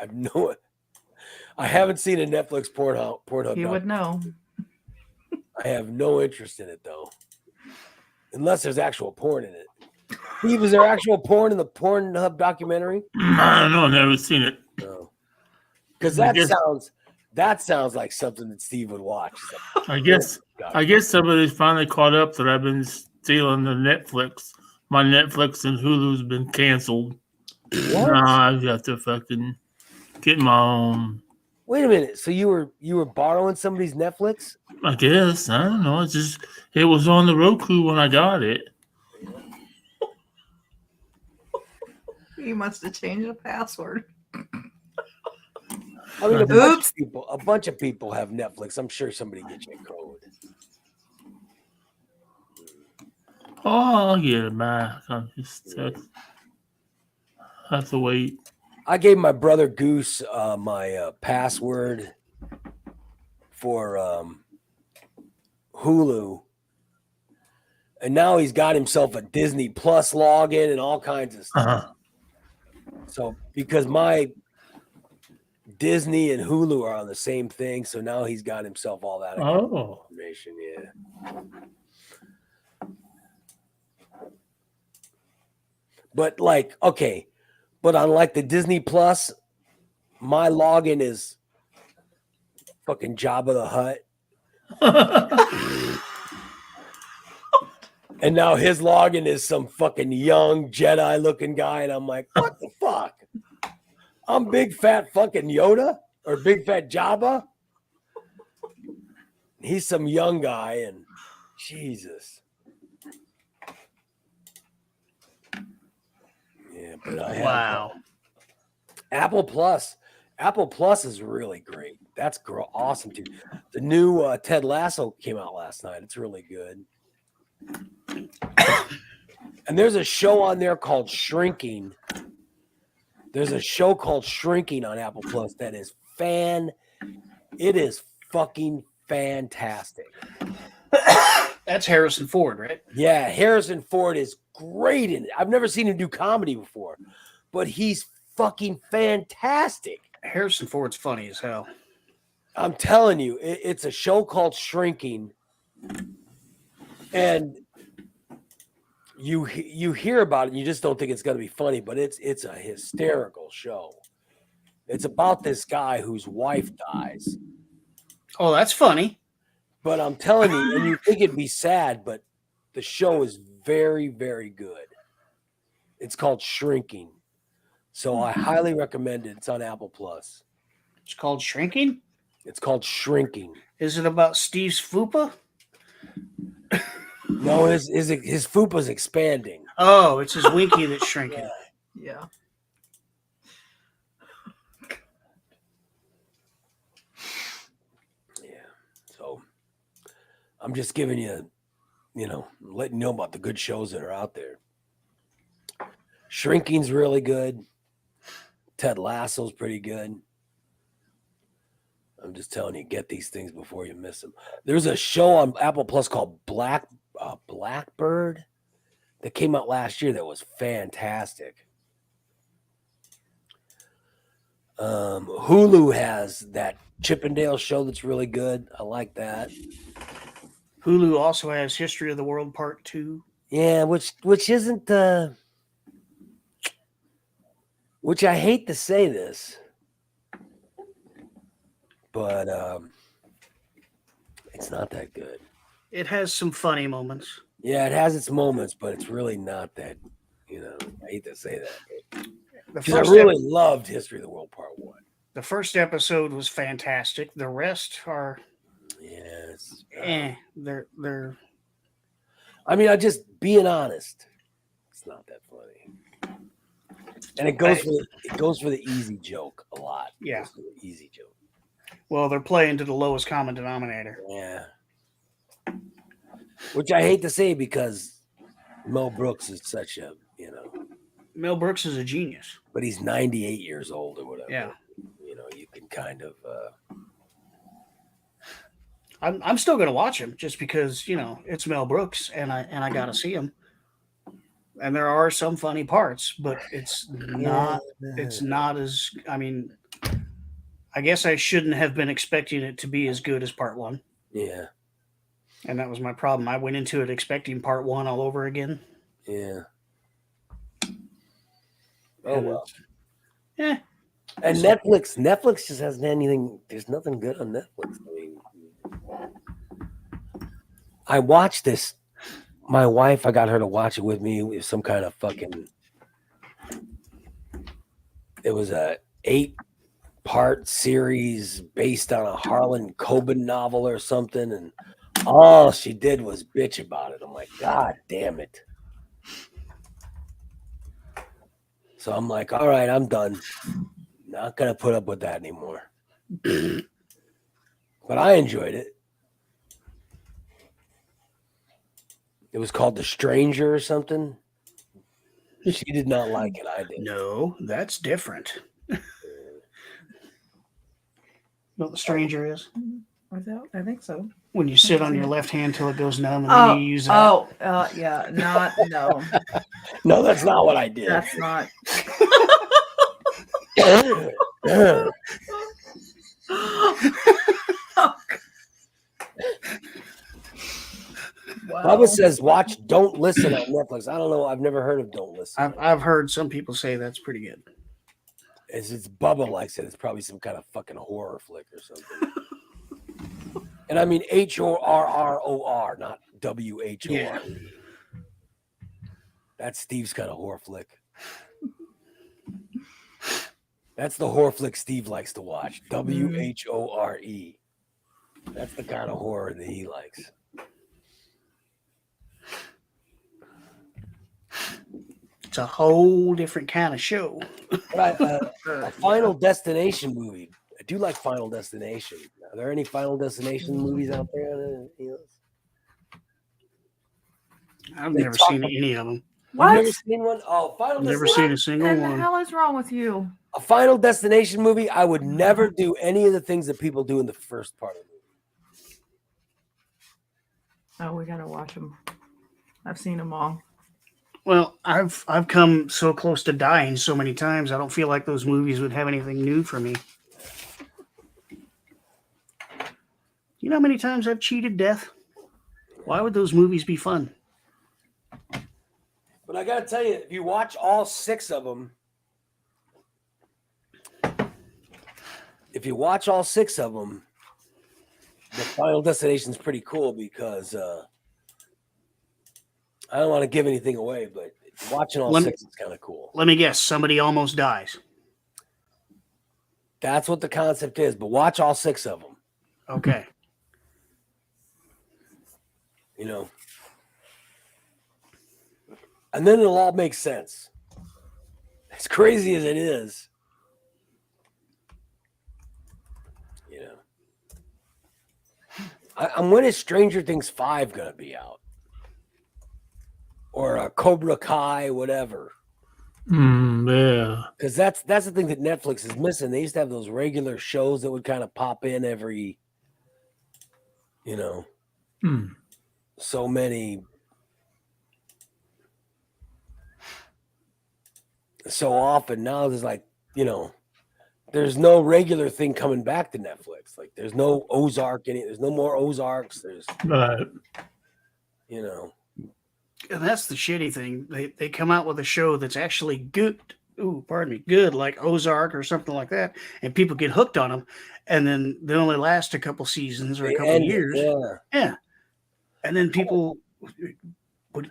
I haven't seen a Netflix Pornhub.
You would know.
I have no interest in it though, unless there's actual porn in it. Steve, is there actual porn in the Pornhub documentary?
I don't know. I've never seen it.
No, because
I
that sounds like something that Steve would watch. It's
I guess somebody's finally caught up that I've been stealing the Netflix. My Netflix and Hulu's been canceled.
What?
Nah, I've got to fucking get my own.
Wait a minute. So you were borrowing somebody's Netflix?
I guess. I don't know. It was on the Roku when I got it.
You must have changed the password.
I mean,
Oops.
a bunch of people have Netflix. I'm sure somebody gets you a code.
Oh, I'll get it back. I'm just have to wait.
I gave my brother Goose my password for Hulu, and now he's got himself a Disney Plus login and all kinds of stuff.
Uh-huh.
So because my Disney and Hulu are on the same thing, so now he's got himself all that
Oh,
information. Yeah. But like, okay, but on like the Disney Plus, my login is fucking Jabba the Hutt. And now his login is some fucking young Jedi looking guy. And I'm like, what the fuck? I'm big fat fucking Yoda or big fat Jabba. He's some young guy. And Jesus. Yeah, but I have
Wow.
Apple Plus. Apple Plus is really great. That's awesome too. The new Ted Lasso came out last night. It's really good. And there's a show on there called Shrinking. There's a show called Shrinking on Apple Plus that is it is fucking fantastic.
That's Harrison Ford, right?
Yeah, Harrison Ford is great in it. I've never seen him do comedy before, but he's fucking fantastic.
Harrison Ford's funny as hell.
I'm telling you, it's a show called Shrinking, and you hear about it, and you just don't think it's going to be funny, but it's a hysterical show. It's about this guy whose wife dies,
Oh, that's funny.
but I'm telling you, and you think it'd be sad, but the show is very, very good. It's called Shrinking, so I highly recommend it. It's on Apple Plus.
It's called Shrinking.
It's called Shrinking.
Is it about Steve's fupa?
No, his fupa's expanding.
Oh, it's his winky that's shrinking.
Yeah.
Yeah. So I'm just giving you, letting you know about the good shows that are out there. Shrinking's really good. Ted Lasso's pretty good. I'm just telling you, get these things before you miss them. There's a show on Apple Plus called Blackbird that came out last year that was fantastic. Hulu has that Chippendale show that's really good. I like that.
Hulu also has History of the World Part 2.
Yeah, which isn't which I hate to say this, but it's not that good.
It has some funny moments.
Yeah, it has its moments, but it's really not that, I hate to say that.
The
Because I
first,
really loved History of the World Part 1.
the first episode was fantastic. The rest are
Yes.
they're
I mean, I just being honest. It's not that funny. And it goes for the easy joke a lot. It
Yeah.
goes for the easy joke.
well, they're playing to the lowest common denominator.
Yeah. Which I hate to say because Mel Brooks is such a,
Mel Brooks is a genius.
but he's 98 years old or whatever.
Yeah.
You can kind of
I'm still gonna watch him just because it's Mel Brooks and I gotta see him. And there are some funny parts, but it's not as I guess I shouldn't have been expecting it to be as good as part 1.
Yeah.
And that was my problem. I went into it expecting part 1 all over again.
Yeah. Oh
And
well.
Yeah.
And Netflix just hasn't anything. There's nothing good on Netflix. I mean, I watched this. My wife, I got her to watch it with me. It was some kind of fucking. It was a 8-part series based on a Harlan Coben novel or something, and all she did was bitch about it. I'm like, God damn it. So I'm like, all right, I'm done. Not gonna put up with that anymore. But I enjoyed it. It was called The Stranger or something. She did not like it. I did.
No, that's different. You know what the stranger is?
I think so.
When you sit on your left hand till it goes numb and
Oh,
then you use that.
Yeah, not no.
No, that's not what I did.
That's not. Wow.
Bubba says, "Watch Don't Listen" on Netflix. I don't know. I've never heard of Don't Listen.
I've heard some people say that's pretty good.
It's Bubba likes it. It's probably some kind of fucking horror flick or something. And I mean HORROR, not WHOR.
Yeah.
That's Steve's kind of horror flick. That's the horror flick Steve likes to watch. WHORE. That's the kind of horror that he likes.
It's a whole different kind of show.
But a Final Destination movie. I do like Final Destination. Are there any Final Destination movies out there?
I've
They
never
talk
seen
about-
any of them.
What?
You've never seen one? Oh, Final
Never
Destination.
seen a single
What the
one.
hell is wrong with you?
A Final Destination movie, I would never do any of the things that people do in the first part of the movie.
Oh, we gotta watch them. I've seen them all.
Well, I've come so close to dying so many times. I don't feel like those movies would have anything new for me. You know how many times I've cheated death? Why would those movies be fun?
But I gotta tell you, if you watch all 6 of them, the Final Destination is pretty cool because I don't want to give anything away, but watching all 6 is kind of cool.
Let me guess. Somebody almost dies.
That's what the concept is. But watch all 6 of them.
Okay.
You know, and then it'll all make sense. As crazy as it is, you know. When is Stranger Things 5 gonna be out? Or Cobra Kai, whatever.
Yeah.
Because that's the thing that Netflix is missing. They used to have those regular shows that would kind of pop in every, you know, so many. So often now there's like, you know, there's no regular thing coming back to Netflix. Like there's no Ozark in it. There's no more Ozarks. There's,
Right.
you know.
And that's the shitty thing. They come out with a show that's actually good. Ooh, pardon me. Good, like Ozark or something like that. And people get hooked on them. And then they only last a couple seasons or a
They
couple
end it,
years.
yeah.
Yeah. And then people,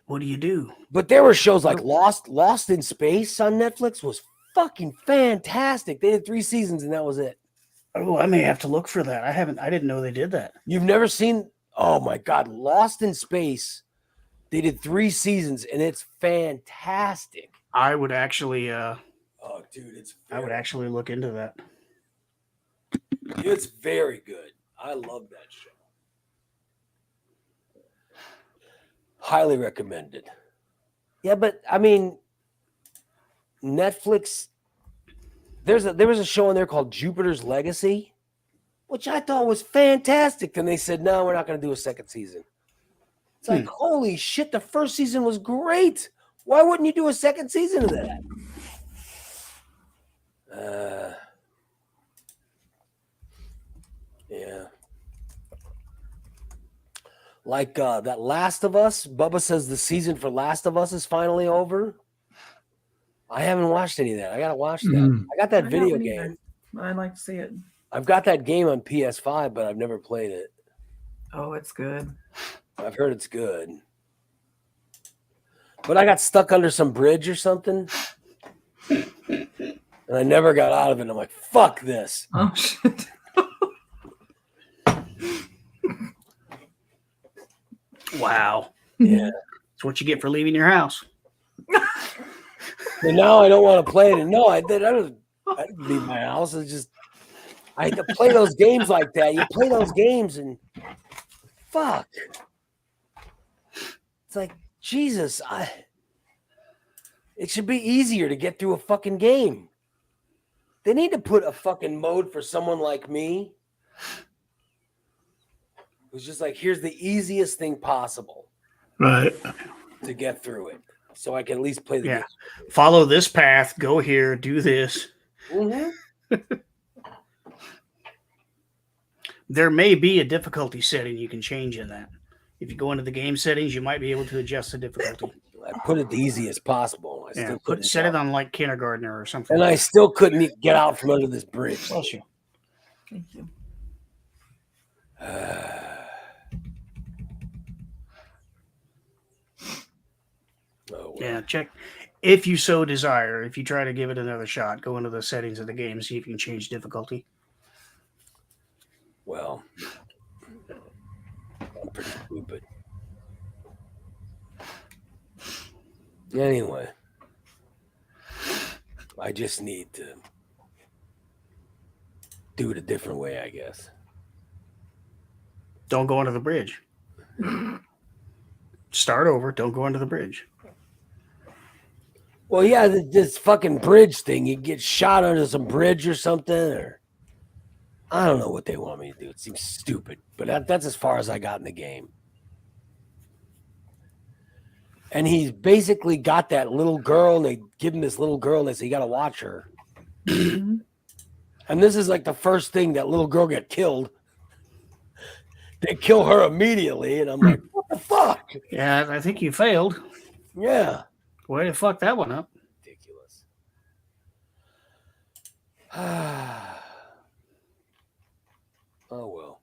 what do you do?
But there were shows like Lost in Space on Netflix was fucking fantastic. They did 3 seasons and that was it.
Oh, I may have to look for that. I didn't know they did that.
You've never seen? Oh my God, Lost in Space. They did 3 seasons and it's fantastic.
I would actually
Oh, dude,
I would actually look into that.
It's very good. I love that show. Highly recommended. Yeah, but I mean, Netflix. There was a show on there called Jupiter's Legacy, which I thought was fantastic. Then they said, "No, we're not going to do a second season." It's like, holy shit! The first season was great. Why wouldn't you do a second season of that? Yeah. Like that Last of Us. Bubba says the season for Last of Us is finally over. I haven't watched any of that. I gotta watch that. I got that video game.
I'd like to see it.
I've got that game on PS5, but I've never played it.
Oh, it's good.
I've heard it's good. But I got stuck under some bridge or something. And I never got out of it. I'm like, fuck this.
Oh shit.
Wow.
Yeah.
That's what you get for leaving your house.
But now I don't want to play it. And no, I didn't leave my house. It's just I had to play those games like that. You play those games and fuck. It's like Jesus. It should be easier to get through a fucking game. They need to put a fucking mode for someone like me who's just like, here's the easiest thing possible
Right.
to get through it, so I can at least play the
Yeah. Follow this path. Go here. Do this.
game.
There may be a difficulty setting you can change in that. If you go into the game settings, you might be able to adjust the difficulty.
I put it the easiest possible. I
Yeah,
still
put
couldn't
set it
get out.
on like kindergartner or something.
And I still couldn't get out from under this bridge.
Bless you.
Thank you.
Oh, well.
Yeah, check if you so desire. If you try to give it another shot, go into the settings of the game, see if you can change difficulty.
Well, I'm pretty stupid. Anyway, I just need to do it a different way, I guess.
Don't go under the bridge. Start over. Don't go under the bridge.
Well, yeah, this fucking bridge thing, you get shot under some bridge or something, or I don't know what they want me to do. It seems stupid, but that's as far as I got in the game. And he's basically got that little girl, and they give him this little girl, and they say, you got to watch her. And this is like the first thing, that little girl get killed. They kill her immediately, and I'm like, what the fuck?
Yeah, I think you failed.
Yeah.
Way to fuck that one up.
Ridiculous. Oh, well.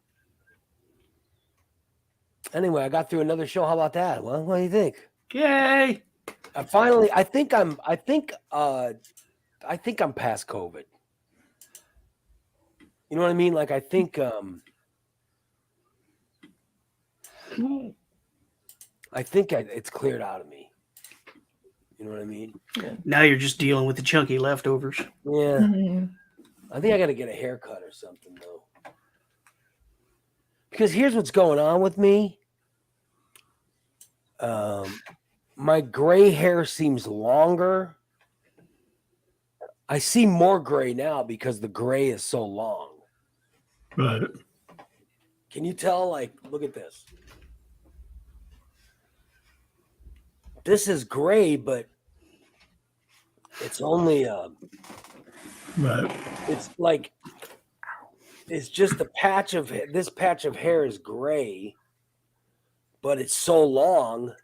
Anyway, I got through another show. How about that? Well, what do you think?
Yay!
I think I'm past COVID. You know what I mean? Like, I think it's cleared out of me. You know what I mean?
Now you're just dealing with the chunky leftovers.
Yeah.
Mhm.
I think I got to get a haircut or something, though. Because here's what's going on with me. My gray hair seems longer. I see more gray now because the gray is so long.
Right.
Can you tell? Like, look at this. This is gray, but it's only
Right.
it's like it's just a patch of this patch of hair is gray, but it's so long.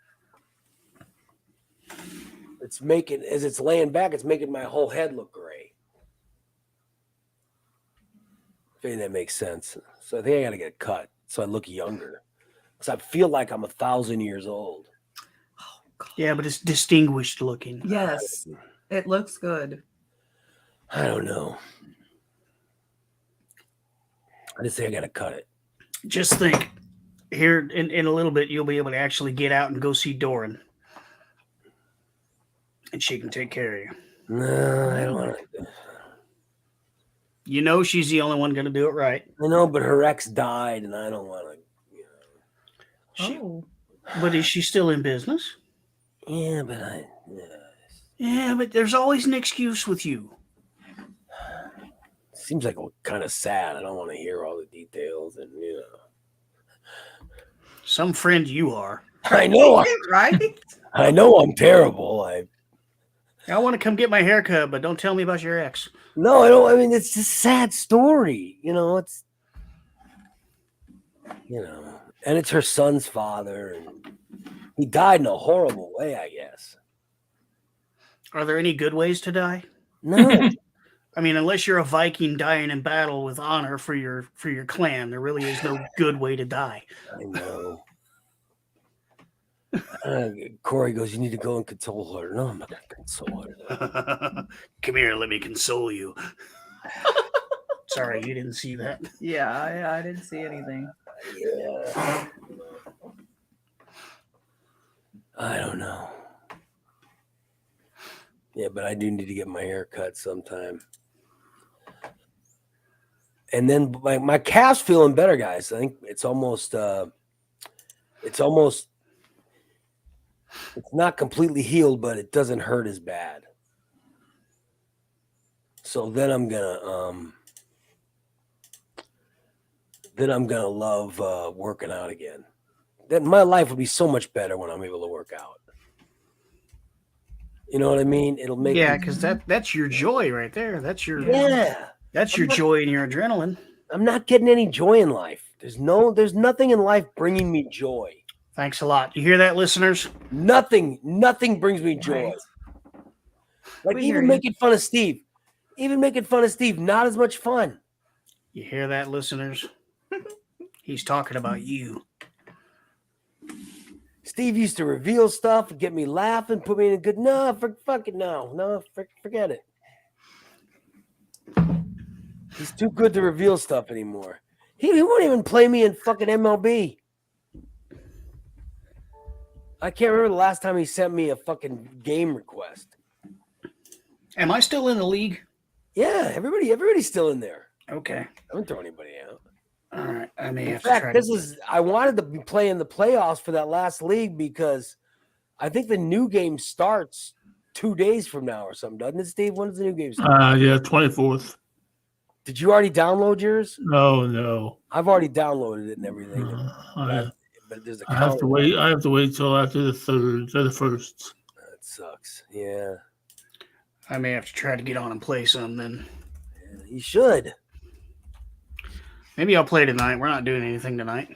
It's making, as it's laying back, it's making my whole head look gray. I think that makes sense. So I think I got to get cut so I look younger. Because I feel like I'm 1,000 years old.
Yeah, but it's distinguished looking.
Yes, it looks good.
I don't know. I just think I got to cut it.
Just think, here in a little bit, you'll be able to actually get out and go see Doran. And she can take care of you.
No, I don't want to.
You know she's the only one going to do it right.
I know, but her ex died, and I don't want to.
She,
Oh,
But is she still in business?
Yeah, but
Yeah, but there's always an excuse with you.
seems like kind of sad. I don't want to hear all the details, and
Some friend you are.
I know,
right?
I know, I'm terrible.
I want to come get my haircut, but don't tell me about your ex.
No, I don't. I mean, it's a sad story. It's and it's her son's father, and he died in a horrible way, I guess.
Are there any good ways to die?
No,
I mean, unless you're a Viking dying in battle with honor for your clan, there really is no good way to die.
I know. Corey goes, you need to go and console her. No, I'm not going to console her.
Come here, let me console you. Sorry, you didn't see that.
Yeah, I didn't see anything.
Yeah. I don't know. Yeah, but I do need to get my hair cut sometime. And then my calf's feeling better, guys. I think it's almost It's not completely healed, but it doesn't hurt as bad. So then I'm gonna love working out again. Then my life would be so much better when I'm able to work out. You know what I mean? It'll make
because that's your joy right there. That's your
yeah.
joy and your adrenaline.
I'm not getting any joy in life. There's nothing in life bringing me joy.
Thanks a lot. You hear that, listeners?
Nothing brings me joy.
Right.
Like
We hear
even
you.
making fun of Steve. Not as much fun.
You hear that, listeners? He's talking about you.
Steve used to reveal stuff and get me laughing, put me in a good forget it. He's too good to reveal stuff anymore. He won't even play me in fucking MLB. I can't remember the last time he sent me a fucking game request.
Am I still in the league?
Yeah, everybody's still in there.
Okay.
I haven't thrown anybody out.
All right. I may
In
have to try
fact,
to.
I wanted to be playing the playoffs for that last league because I think the new game starts 2 days from now or something, doesn't it, Steve? When does the new game start?
Yeah, 24th.
Did you already download yours?
No.
I've already downloaded it and everything.
I
But there's a
have to wait. I have to wait till after the 3rd or the 1st.
That sucks. Yeah.
I may have to try to get on and play some then.
You should.
Maybe I'll play tonight. We're not doing anything tonight.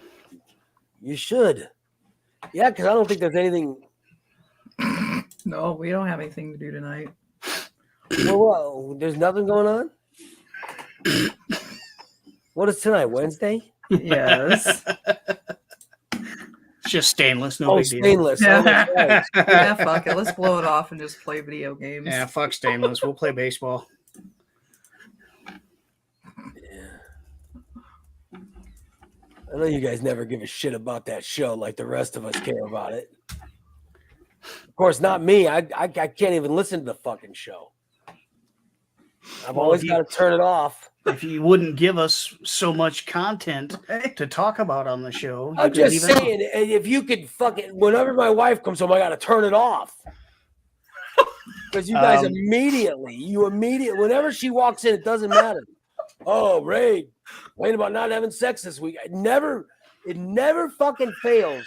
You should. Yeah, because I don't think there's anything.
No, we don't have anything to do tonight.
Well, there's nothing going on? What is tonight? Wednesday?
Yes.
It's just stainless. No
Oh,
big deal.
stainless. Oh, that's right.
Yeah, fuck it. Let's blow it off and just play video games.
Yeah, fuck stainless. We'll play baseball.
I know you guys never give a shit about that show like the rest of us care about it. Of course, not me. I can't even listen to the fucking show. I've
Well,
always
if
got
you-
to turn it off.
If you wouldn't give us so much content to talk about on the show, you
I'm
could
just
leave it
saying, if you could fucking, whenever my wife comes home, I got to turn it off. Because you guys immediately, whenever she walks in, it doesn't matter. Oh, Ray, complaining about not having sex this week. It never fucking fails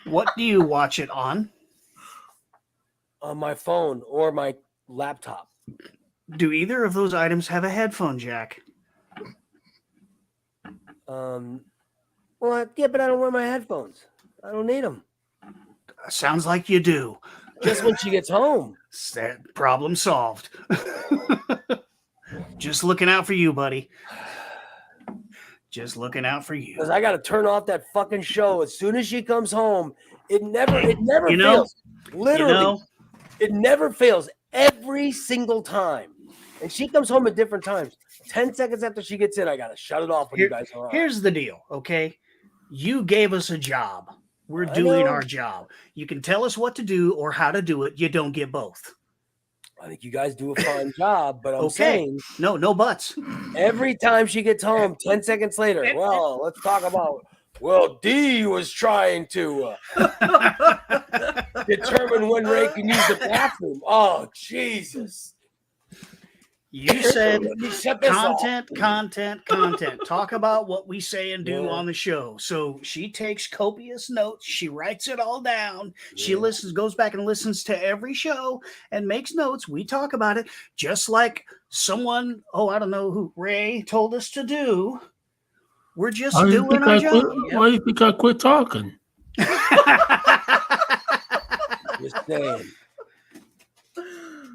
on. What do you watch it on?
on my phone or my laptop.
Do either of those items have a headphone jack?
Well, yeah, but I don't wear my headphones. I don't need them.
Sounds like you do.
Just when she gets home.
That problem solved. Just looking out for you, buddy. Just looking out for you.
Because I got to turn off that fucking show as soon as she comes home. It never
You know-
fails. Literally,
You know,
it never fails every single time. And she comes home at different times. 10 seconds after she gets in, I got to shut it off when you guys are on.
here's the deal, okay? You gave us a job. We're
I
doing
know.
our job. You can tell us what to do or how to do it. You don't get both.
I think you guys do a fine job, but I'm
Okay.
saying
No buts.
every time she gets home, 10 seconds later, well, let's talk about, well, D was trying to determine when Ray can use the bathroom. Oh, Jesus.
You said
Let me shut this off.
content. Talk about what we say and do
Yeah.
on the show. So she takes copious notes. She writes it all down. She
Yeah.
goes back and listens to every show and makes notes. We talk about it just like someone, I don't know who Ray told us to do. We're just
Why do you
doing
think
our
I
job.
quit? Why do you think I quit talking?
Just saying.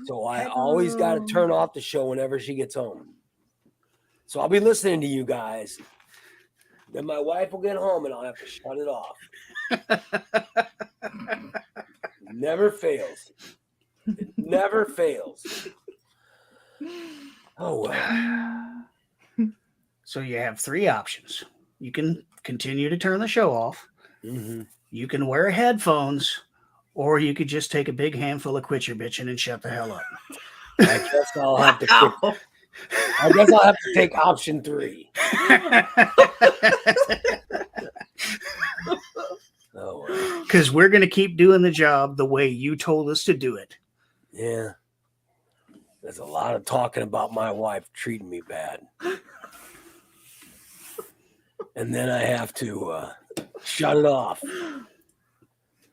So I always got to turn off the show whenever she gets home. So I'll be listening to you guys. Then my wife will get home and I'll have to shut it off. Never fails. It never fails. Oh, well.
So you have three options. You can continue to turn the show off.
Mhm.
You can wear headphones, or you could just take a big handful of quit your bitching and shut the hell up.
I guess I'll have to take option 3. Oh, well.
Because we're going to keep doing the job the way you told us to do it.
Yeah. There's a lot of talking about my wife treating me bad. And then I have to shut it off.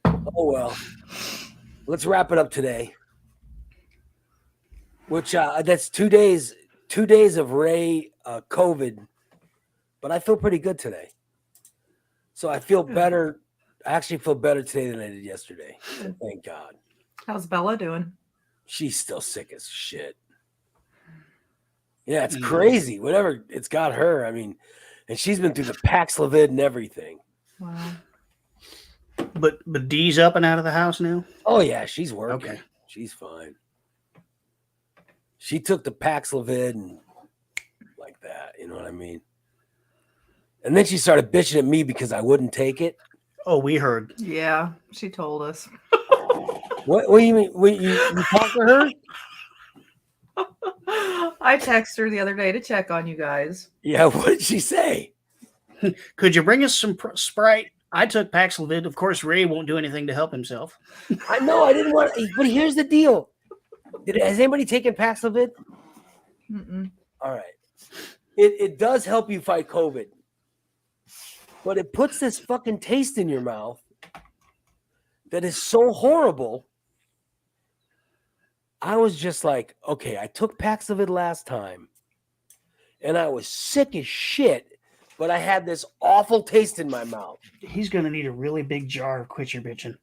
Oh, well. Let's wrap it up today. Which that's 2 days of Ray COVID. But I feel pretty good today. So I feel better. I actually feel better today than I did yesterday. So thank God.
How's Bella doing?
She's still sick as shit. Yeah, it's crazy. Whatever it's got her. I mean, and she's been through the Paxlovid and everything.
Wow.
But Dee's up and out of the house now?
Oh, yeah, she's working.
Okay.
She's fine. She took the Paxlovid and like that. You know what I mean? And then she started bitching at me because I wouldn't take it.
Oh, we heard.
Yeah, she told us.
What do you mean? You talk to her?
I texted her the other day to check on you guys.
Yeah, what did she say?
Could you bring us some Sprite? I took Paxlovid. Of course, Ray won't do anything to help himself.
I know I didn't want to, but here's the deal. Has anybody taken Paxlovid?
Mm-mm.
All right. It does help you fight COVID, but it puts this fucking taste in your mouth that is so horrible. I was just like, okay, I took Paxlovid last time and I was sick as shit, but I had this awful taste in my mouth.
He's going to need a really big jar of Quit Your Bitchin'.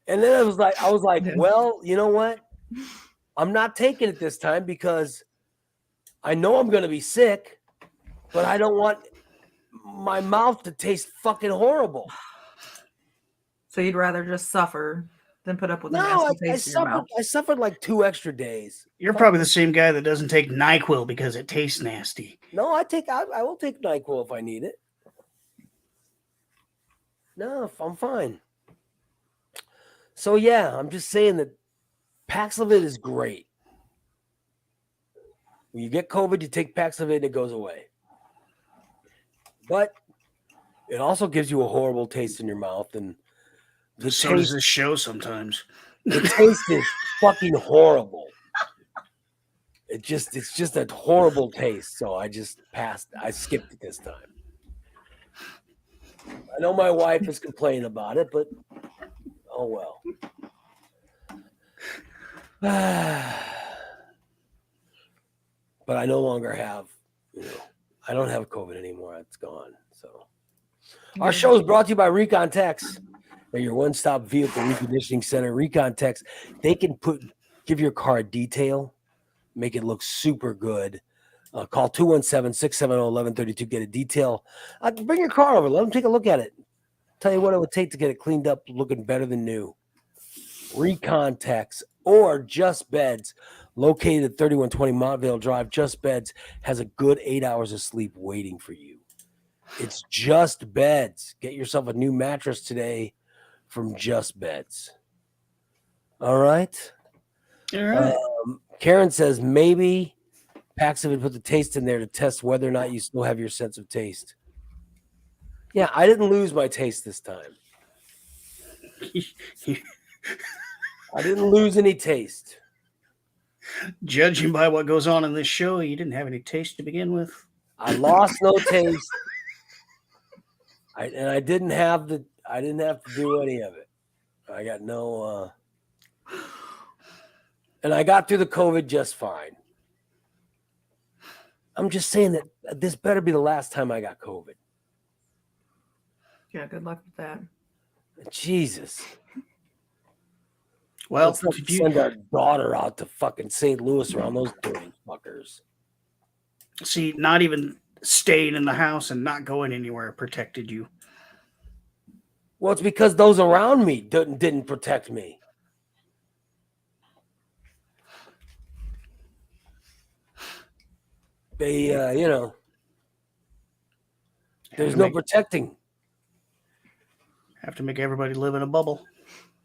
And then I was like,
Yeah.
well, you know what? I'm not taking it this time because I know I'm going to be sick, but I don't want my mouth to taste fucking horrible.
So you'd rather just suffer than put up with the
No,
nasty taste in your mouth.
I suffered like 2 extra days.
You're probably the same guy that doesn't take NyQuil because it tastes nasty.
No, I will take NyQuil if I need it. No, I'm fine. So yeah, I'm just saying that Paxlovid is great. When you get COVID, you take Paxlovid and it goes away. But it also gives you a horrible taste in your mouth, and the
So does
taste,
this show sometimes.
the taste is fucking horrible. It's just a horrible taste. So I just passed. I skipped it this time. I know my wife is complaining about it, but oh well. But I no longer have, I don't have COVID anymore. It's gone. So our show is brought to you by Recon Techs. They're your one-stop vehicle reconditioning center. Recon Techs, they can give your car a detail, make it look super good. Call 217-670-1132. Get a detail. Bring your car over. Let them take a look at it. Tell you what it would take to get it cleaned up, looking better than new. Recon Techs or Just Beds, located at 3120 Montvale Drive. Just Beds has a good 8 hours of sleep waiting for you. It's Just Beds. Get yourself a new mattress today from Just Beds. All right.
All right.
Karen says maybe Paxlovid put the taste in there to test whether or not you still have your sense of taste. Yeah, I didn't lose my taste this time. I didn't lose any taste.
Judging by what goes on in this show, you didn't have any taste to begin with.
I lost no taste. I didn't have to do any of it. I got no and I got through the COVID just fine. I'm just saying that this better be the last time I got COVID.
Yeah, good luck with that.
Jesus.
Well,
Let's not send our daughter out to fucking St. Louis around those dirty fuckers.
see, not even staying in the house and not going anywhere protected you.
Well, it's because those around me didn't protect me. They, there's no protecting.
Have to make everybody live in a bubble.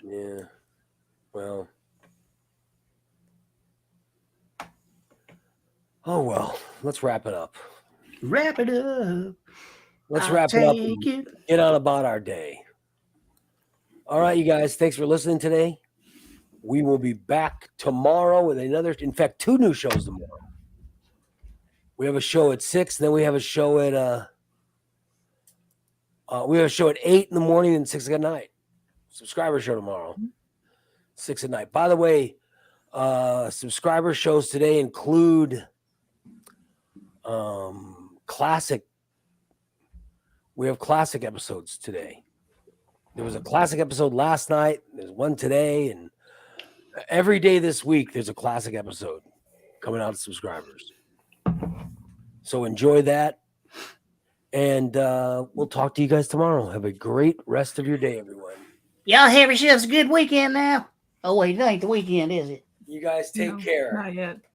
Yeah. Well. Oh, well. Let's wrap it up.
Wrap it up.
Let's
I'll
wrap it up
take
and
it.
get on about our day. All right, you guys. Thanks for listening today. We will be back tomorrow with in fact, 2 new shows tomorrow. We have a show at 6, then we have a show at 8 in the morning and 6 at night. Subscriber show tomorrow, 6 at night. By the way, subscriber shows today include classic. We have classic episodes today. There was a classic episode last night. There's one today, and every day this week there's a classic episode coming out to subscribers. So enjoy that, and we'll talk to you guys tomorrow. Have a great rest of your day, everyone.
Y'all have yourselves a good weekend now. Oh wait, it ain't the weekend, is it?
You guys take
No,
care.
Not yet.